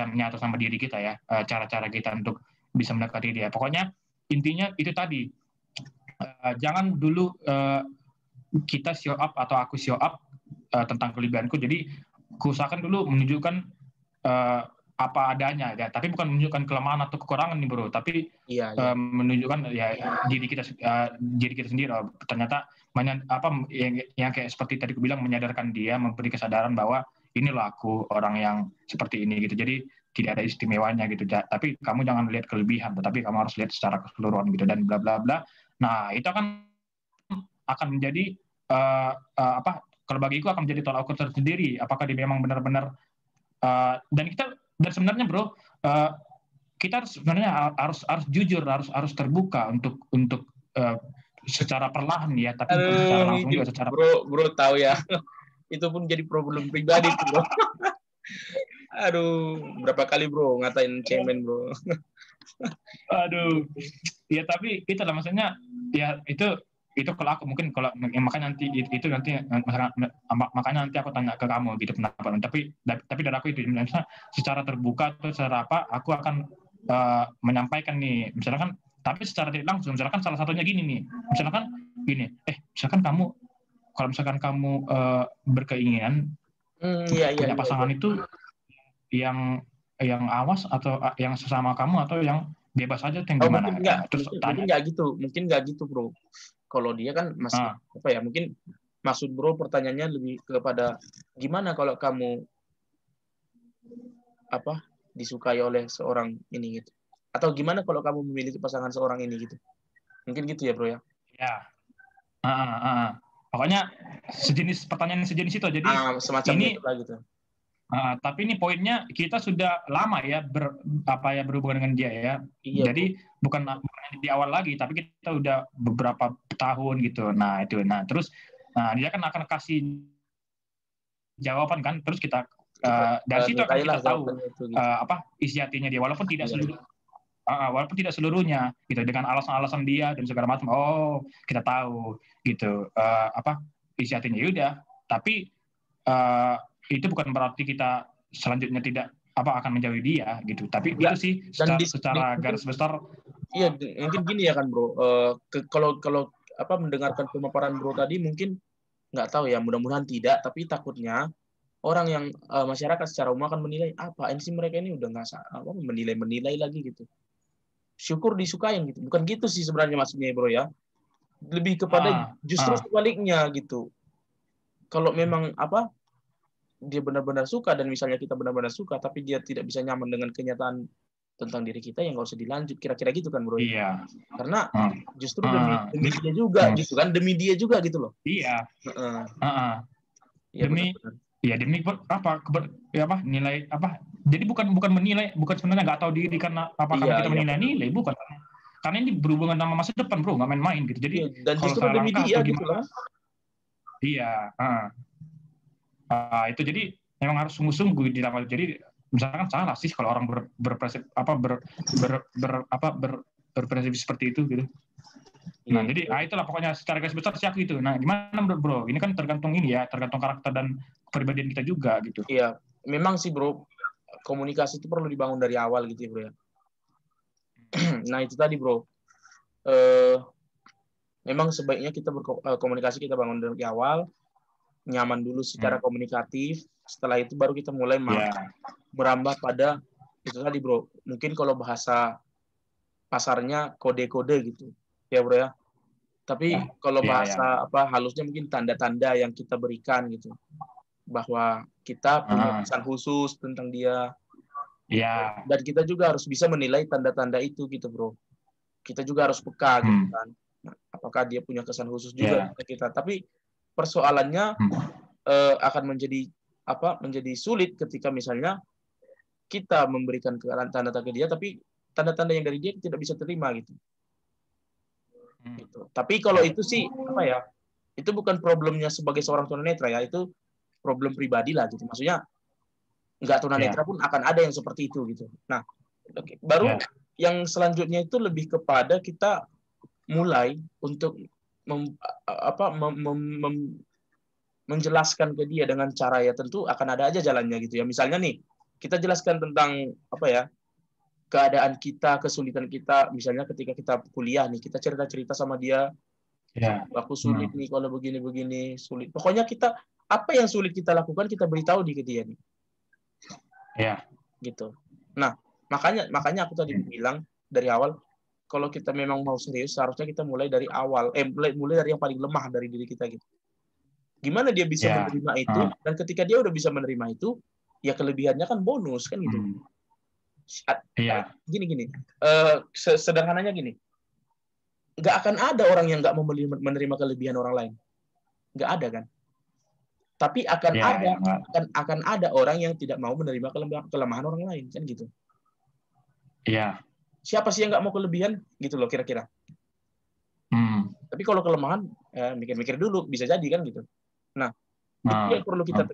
menyatu sama diri kita ya, cara-cara kita untuk bisa mendekati dia. Pokoknya intinya itu tadi, jangan dulu kita show up atau aku show up tentang kelebihanku. Jadi kuusahakan dulu menunjukkan apa adanya ya, tapi bukan menunjukkan kelemahan atau kekurangan nih bro, tapi menunjukkan ya diri kita sendiri. Ternyata yang kayak seperti tadi aku bilang, menyadarkan dia, memberi kesadaran bahwa ini loh aku orang yang seperti ini gitu. Jadi tidak ada istimewanya gitu. Tapi kamu jangan lihat kelebihan, tetapi kamu harus lihat secara keseluruhan gitu, dan bla bla bla. Nah itu akan menjadi kalau bagiku akan menjadi tolak ukur tersendiri. Apakah dia memang benar-benar dan sebenarnya bro, kita sebenarnya harus jujur, harus terbuka untuk secara perlahan ya, tapi bukan secara langsung juga secara bro tahu ya. Itu pun jadi problem pribadi bro. Aduh, berapa kali bro ngatain cemen bro. Aduh, ya tapi itulah maksudnya ya, itu kalau aku mungkin makanya nanti makanya nanti aku tanya ke kamu gitu pendapat. Tapi dari aku itu misalnya secara terbuka atau secara apa, aku akan menyampaikan nih, misalkan, tapi secara tidak langsung, misalkan salah satunya gini nih, misalkan kalau misalkan kamu berkeinginan punya pasangan itu yang awas atau yang sesama kamu, atau yang bebas aja, yang gimana? Mungkin nggak gitu bro. Kalau dia kan masih mungkin maksud bro pertanyaannya lebih kepada gimana kalau kamu disukai oleh seorang ini gitu, atau gimana kalau kamu memiliki pasangan seorang ini gitu, mungkin gitu ya bro ya. Pokoknya pertanyaan sejenis itu. Jadi semacam ini gitu. Tapi ini poinnya, kita sudah lama ya berhubungan dengan dia ya. Iya, jadi bukan di awal lagi, tapi kita udah beberapa tahun gitu. Nah itu, terus dia kan akan kasih jawaban kan, terus kita dari situ akan kita tahu isi hatinya dia, walaupun tidak seluruhnya gitu, dengan alasan-alasan dia dan segala macam. Kita tahu gitu isi hatinya. Yaudah, tapi itu bukan berarti kita selanjutnya tidak akan menjauhi dia gitu. Tapi itu sih secara garis besar. Iya, mungkin gini ya kan bro. Kalau mendengarkan pemaparan bro tadi, mungkin nggak tahu ya, mudah-mudahan tidak. Tapi takutnya orang yang masyarakat secara umum akan menilai, apaan sih mereka ini, udah nggak menilai lagi gitu. Syukur disukain gitu. Bukan gitu sih sebenarnya maksudnya bro ya. Lebih kepada justru sebaliknya gitu. Kalau memang dia benar-benar suka, dan misalnya kita benar-benar suka, tapi dia tidak bisa nyaman dengan kenyataan tentang diri kita, yang nggak usah dilanjut, kira-kira gitu kan bro. Iya. Karena justru demi dia juga gitu kan, demi dia juga gitu loh. Iya. Ya, demi nilai Jadi bukan menilai, bukan sebenarnya nggak tahu diri karena kalau kita menilai, bukan. Karena ini berhubungan sama masa depan bro, nggak main-main gitu. Jadi dan justru demi dia gitu lah. Iya. Itu jadi memang harus sungguh-sungguh dilakukan. Jadi misalkan salah sih kalau orang berprinsip seperti itu gitu. Nah, jadi itulah pokoknya secara garis besar sih aku itu. Nah, gimana bro? Ini kan tergantung karakter dan kepribadian kita juga gitu. Iya, memang sih bro, komunikasi itu perlu dibangun dari awal gitu ya bro ya. Nah itu tadi bro, memang sebaiknya kita berkomunikasi, kita bangun dari awal, nyaman dulu secara komunikatif. Setelah itu baru kita mulai merambah pada itu tadi bro. Mungkin kalau bahasa pasarnya kode-kode gitu ya bro ya. Tapi kalau bahasa halusnya mungkin tanda-tanda yang kita berikan gitu, bahwa kita punya pesan khusus tentang dia. Dan kita juga harus bisa menilai tanda-tanda itu gitu bro. Kita juga harus peka gitu kan. Nah, apakah dia punya kesan khusus juga kita. Tapi persoalannya akan menjadi menjadi sulit ketika misalnya kita memberikan tanda-tanda ke dia, tapi tanda-tanda yang dari dia tidak bisa terima gitu. Gitu. Tapi kalau itu sih itu bukan problemnya sebagai seorang tunanetra ya, itu problem pribadi lah gitu. Maksudnya nggak tunanetra pun akan ada yang seperti itu gitu. Nah, baru yang selanjutnya itu lebih kepada kita mulai untuk menjelaskan ke dia dengan cara ya tentu akan ada aja jalannya gitu ya. Misalnya nih, kita jelaskan tentang keadaan kita, kesulitan kita, misalnya ketika kita kuliah nih, kita cerita-cerita sama dia, aku sulit nih kalau begini-begini, sulit. Pokoknya kita apa yang sulit kita lakukan kita beritahu di ke dia nih. Gitu. Nah, makanya aku tadi bilang dari awal, kalau kita memang mau serius, seharusnya kita mulai dari awal, mulai dari yang paling lemah dari diri kita gitu. Gimana dia bisa menerima itu, dan ketika dia udah bisa menerima itu, ya kelebihannya kan bonus kan gitu. Gini. Sederhananya gini, nggak akan ada orang yang nggak mau menerima kelebihan orang lain, nggak ada kan. Tapi akan ada orang yang tidak mau menerima kelemahan orang lain kan gitu. Siapa sih yang nggak mau kelebihan gitu loh kira-kira. Tapi kalau kelemahan mikir-mikir dulu, bisa jadi kan gitu. Nah, itu yang perlu kita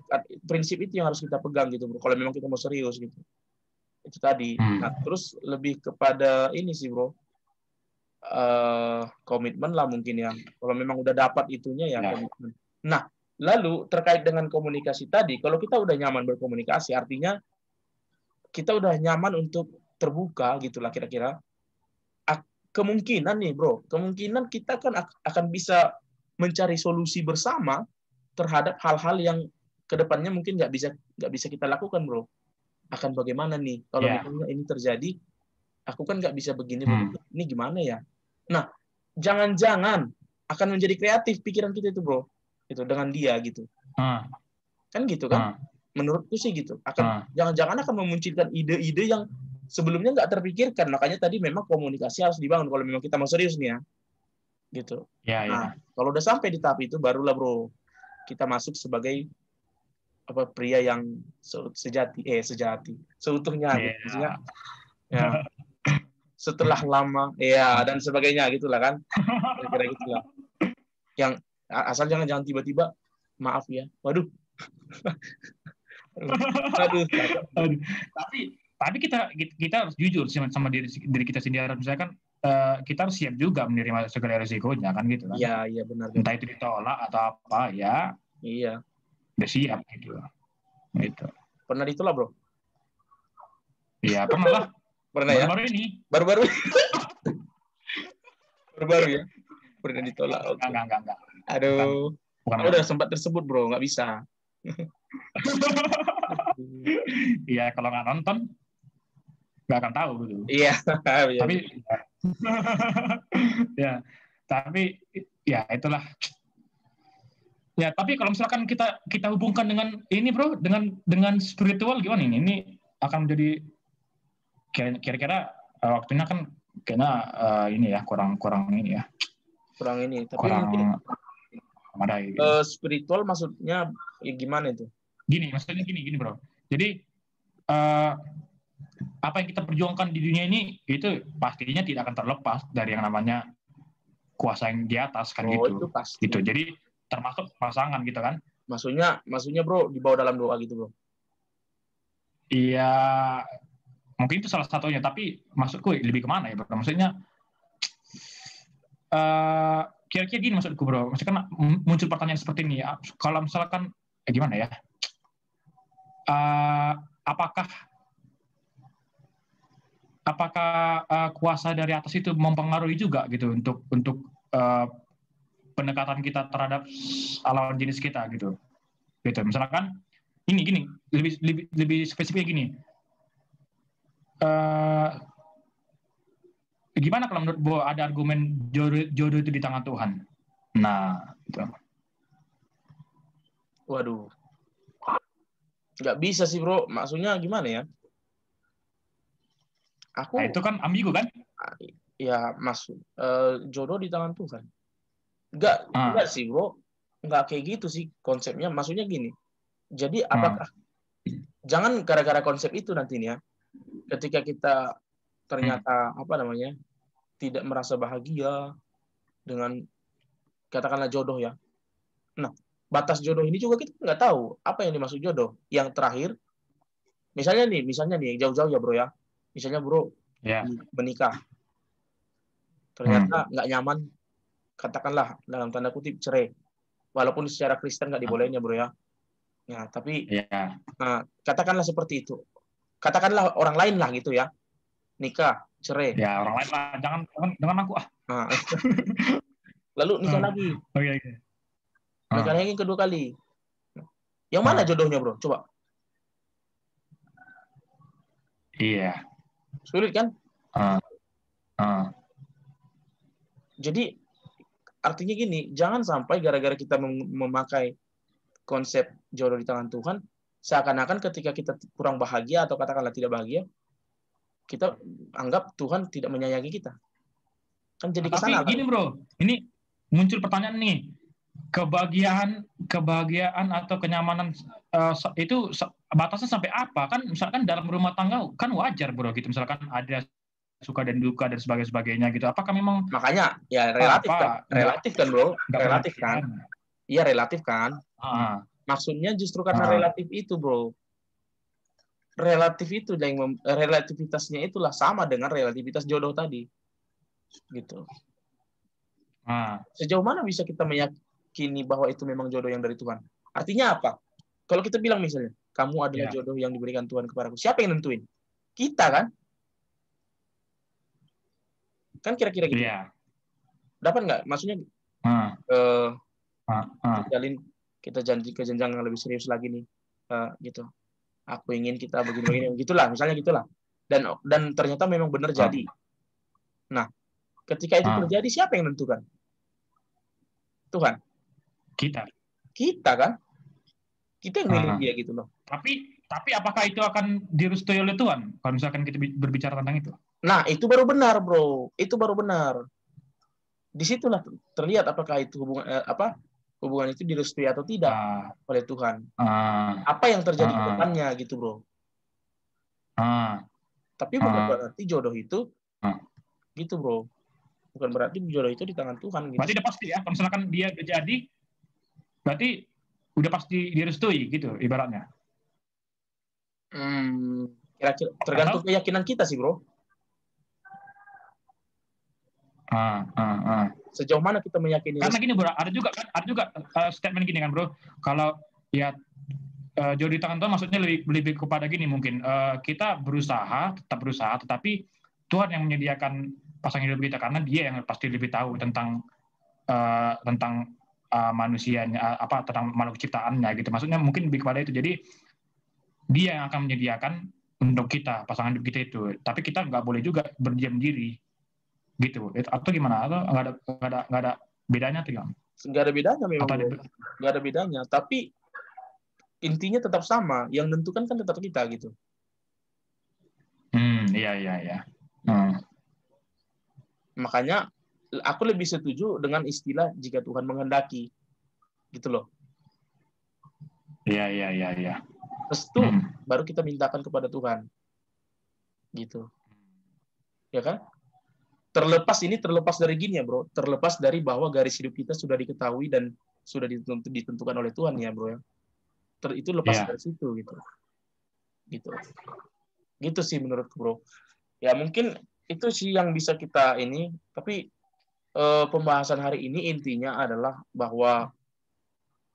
prinsip itu yang harus kita pegang gitu bro, kalau memang kita mau serius gitu. Itu tadi. Nah, terus lebih kepada ini sih bro, komitmen lah mungkin ya. Kalau memang udah dapat itunya ya komitmen. Nah, lalu terkait dengan komunikasi tadi, kalau kita udah nyaman berkomunikasi, artinya kita udah nyaman untuk terbuka gitulah kira-kira. Kemungkinan nih bro, kemungkinan kita kan akan bisa mencari solusi bersama terhadap hal-hal yang kedepannya mungkin nggak bisa kita lakukan bro. Akan bagaimana nih kalau misalnya ini terjadi, aku kan nggak bisa begini, ini gimana ya. Nah, jangan-jangan akan menjadi kreatif pikiran kita itu bro, itu dengan dia gitu. Kan gitu kan, menurutku sih gitu. Jangan-jangan akan memunculkan ide-ide yang sebelumnya nggak terpikirkan. Makanya tadi memang komunikasi harus dibangun kalau memang kita mau serius nih ya, gitu. Nah, kalau udah sampai di tahap itu, barulah bro kita masuk sebagai pria yang seutuhnya gitu. Maksudnya, ya, setelah lama dan sebagainya gitulah kan, kira-kira gitulah. Yang asal jangan tiba-tiba maaf ya, waduh. Aduh. Tapi kita harus jujur sama diri kita sendiri. Misalkan kita harus siap juga menerima segala resikonya kan gitu kan. Iya benar. Entah itu ditolak atau apa ya. Iya. Udah siap gitu. Gitu. Pernah ditolak bro? Iya pernah lah. Pernah ya? Baru-baru ini. Baru-baru ya? Pernah ditolak? Enggak. Aduh. Bukan. Udah sempat tersebut bro, nggak bisa. Iya kalau nggak nonton nggak akan tahu gitu. Iya. Tapi ya itulah. Ya tapi kalau misalkan kita hubungkan dengan ini bro, dengan spiritual gimana ini? Ini akan menjadi kira-kira waktunya kan kayaknya ini ya kurang ini ya. Kurang ini. Tapi kurang memadai. Gitu. Spiritual maksudnya gimana itu? Maksudnya gini bro. Jadi apa yang kita perjuangkan di dunia ini itu pastinya tidak akan terlepas dari yang namanya kuasa yang di atas kan gitu. Itu pasti. Gitu. Jadi termasuk pasangan gitu kan. Maksudnya bro dibawa dalam doa gitu bro. Iya, mungkin itu salah satunya, tapi maksudku lebih kemana ya bro? Maksudnya kira-kira gini maksudku bro. Maksudnya muncul pertanyaan seperti ini ya. Kalau misalkan gimana ya? Apakah kuasa dari atas itu mempengaruhi juga gitu untuk pendekatan kita terhadap lawan jenis kita gitu. Misalkan gini lebih spesifik gini. Gimana kalau menurut Bo ada argumen jodoh itu di tangan Tuhan? Nah, itu. Waduh. Nggak bisa sih bro, maksudnya gimana ya? Nah, itu kan ambigu kan? Ya jodoh di tangan Tuhan. Enggak sih bro, enggak kayak gitu sih konsepnya. Maksudnya gini, Jadi apakah jangan gara-gara konsep itu nantinya ketika kita ternyata tidak merasa bahagia dengan katakanlah jodoh ya. Nah, batas jodoh ini juga kita nggak tahu apa yang dimaksud jodoh. Yang terakhir, misalnya nih jauh-jauh ya bro ya. Misalnya bro menikah, ternyata nggak nyaman, katakanlah dalam tanda kutip cerai. Walaupun secara Kristen nggak dibolehin ya bro ya. Ya, tapi katakanlah seperti itu. Katakanlah orang lain lah gitu ya. Nikah, cerai. Ya, orang lain lah. Jangan aku ah. Lalu nikah lagi. Nikah lagi kedua kali. Yang mana jodohnya, bro? Coba. Iya. Sulit kan? Jadi artinya gini, jangan sampai gara-gara kita memakai konsep jodoh di tangan Tuhan, seakan-akan ketika kita kurang bahagia atau katakanlah tidak bahagia, kita anggap Tuhan tidak menyayangi kita. Kan jadi kesana. Tapi gini bro, ini muncul pertanyaan nih, kebahagiaan atau kenyamanan itu batasnya sampai apa? Kan misalkan dalam rumah tangga kan wajar bro gitu, misalkan ada suka dan duka dan sebagainya gitu. Apakah memang makanya ya relatif kan bro, relatif kan? Iya relatif kan? Maksudnya justru karena relatif itu bro. Relatif itu yang relativitasnya itulah sama dengan relativitas jodoh tadi. Gitu. Sejauh mana bisa kita meyakini bahwa itu memang jodoh yang dari Tuhan? Artinya apa? Kalau kita bilang misalnya, kamu adalah jodoh yang diberikan Tuhan kepadaku. Siapa yang nentuin? Kita kan? Kan kira-kira gitu. Dapat nggak? Maksudnya kita janji ke jenjang yang lebih serius lagi nih, gitu. Aku ingin kita begini-begini, gitulah, misalnya gitulah. Dan ternyata memang benar jadi. Nah, ketika itu terjadi, siapa yang menentukan? Tuhan. Kita kan? Kita yang milih dia gitu loh. Tapi apakah itu akan direstui oleh Tuhan? Kalau misalkan kita berbicara tentang itu. Nah, itu baru benar, bro. Itu baru benar. Disitulah terlihat apakah itu hubungan itu direstui atau tidak oleh Tuhan. Apa yang terjadi ke depannya gitu, bro. Tapi bukan berarti jodoh itu gitu, bro. Bukan berarti jodoh itu di tangan Tuhan. Gitu. Berarti udah pasti ya, kalau misalkan dia terjadi, berarti udah pasti direstui gitu, ibaratnya. Kira-kira tergantung keyakinan kita sih, bro. Sejauh mana kita meyakini? Karena gini, bro, ada juga statement gini kan, bro. Kalau ya jodoh di tangan Tuhan maksudnya lebih kepada gini mungkin kita tetap berusaha, tetapi Tuhan yang menyediakan pasangan hidup kita karena Dia yang pasti lebih tahu tentang manusianya, tentang makhluk ciptaannya gitu. Maksudnya mungkin lebih kepada itu. Jadi Dia yang akan menyediakan untuk kita pasangan hidup kita itu. Tapi kita nggak boleh juga berdiam diri. Gitu, atau gimana? Atau nggak ada bedanya tuh, Yang? Nggak ada bedanya memang. Nggak ada bedanya. Tapi intinya tetap sama. Yang menentukan kan tetap kita gitu. Iya. Makanya aku lebih setuju dengan istilah jika Tuhan menghendaki, gitu loh. Iya. Restu baru kita mintakan kepada Tuhan, gitu. Ya kan? Terlepas dari gini ya bro, terlepas dari bahwa garis hidup kita sudah diketahui dan sudah ditentukan oleh Tuhan ya bro ya. Itu lepas dari situ gitu sih menurutku bro. Ya mungkin itu sih yang bisa kita ini. Tapi pembahasan hari ini intinya adalah bahwa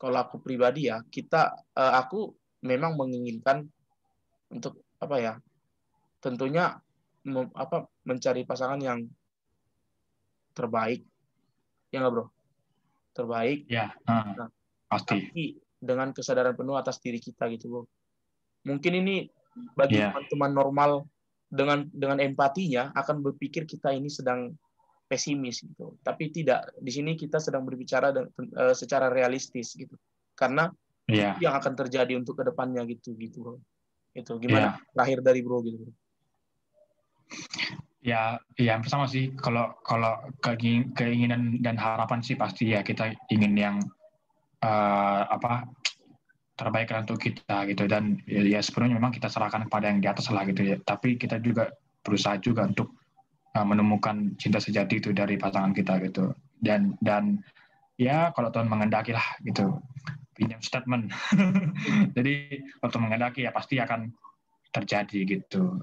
kalau aku pribadi ya aku memang menginginkan untuk tentunya mencari pasangan yang terbaik, ya nggak bro? Terbaik. Ya, pasti. Tapi dengan kesadaran penuh atas diri kita gitu bro. Mungkin ini bagi teman-teman normal dengan empatinya akan berpikir kita ini sedang pesimis gitu. Tapi tidak. Di sini kita sedang berbicara secara realistis gitu. Karena itu yang akan terjadi untuk kedepannya gitu bro. Itu gimana terakhir dari bro gitu bro? Ya sama sih. Kalau keinginan dan harapan sih pasti ya kita ingin yang terbaik untuk kita gitu. Dan ya sebenarnya memang kita serahkan kepada yang di atas lah gitu ya. Tapi kita juga berusaha juga untuk menemukan cinta sejati itu dari pasangan kita gitu. Dan ya kalau Tuhan mengendaki lah gitu, pinjam statement. Jadi kalau Tuhan mengendaki ya pasti akan terjadi gitu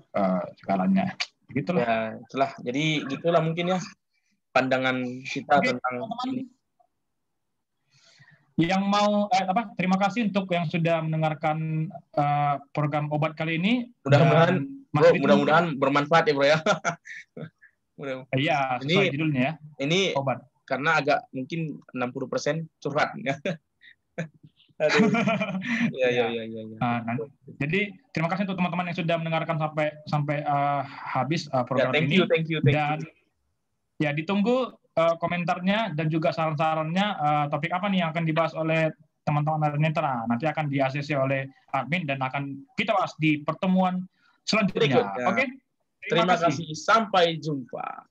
segalanya. Begitulah. Ya, itulah. Jadi gitulah mungkin ya pandangan kita tentang ini. Yang mau terima kasih untuk yang sudah mendengarkan program obat kali ini. Mudah-mudahan bermanfaat ya bro ya. Iya, sesuai judulnya ya. Ini obat karena agak mungkin 60% curhat ya. Aduh. Ya. Jadi terima kasih untuk teman-teman yang sudah mendengarkan sampai habis program thank ini. You. Dan ya ditunggu komentarnya dan juga saran-sarannya, topik apa nih yang akan dibahas oleh teman-teman Harian Netra. Nanti akan di-ACC oleh admin dan akan kita bahas di pertemuan selanjutnya. Oke? Terima kasih. Sampai jumpa.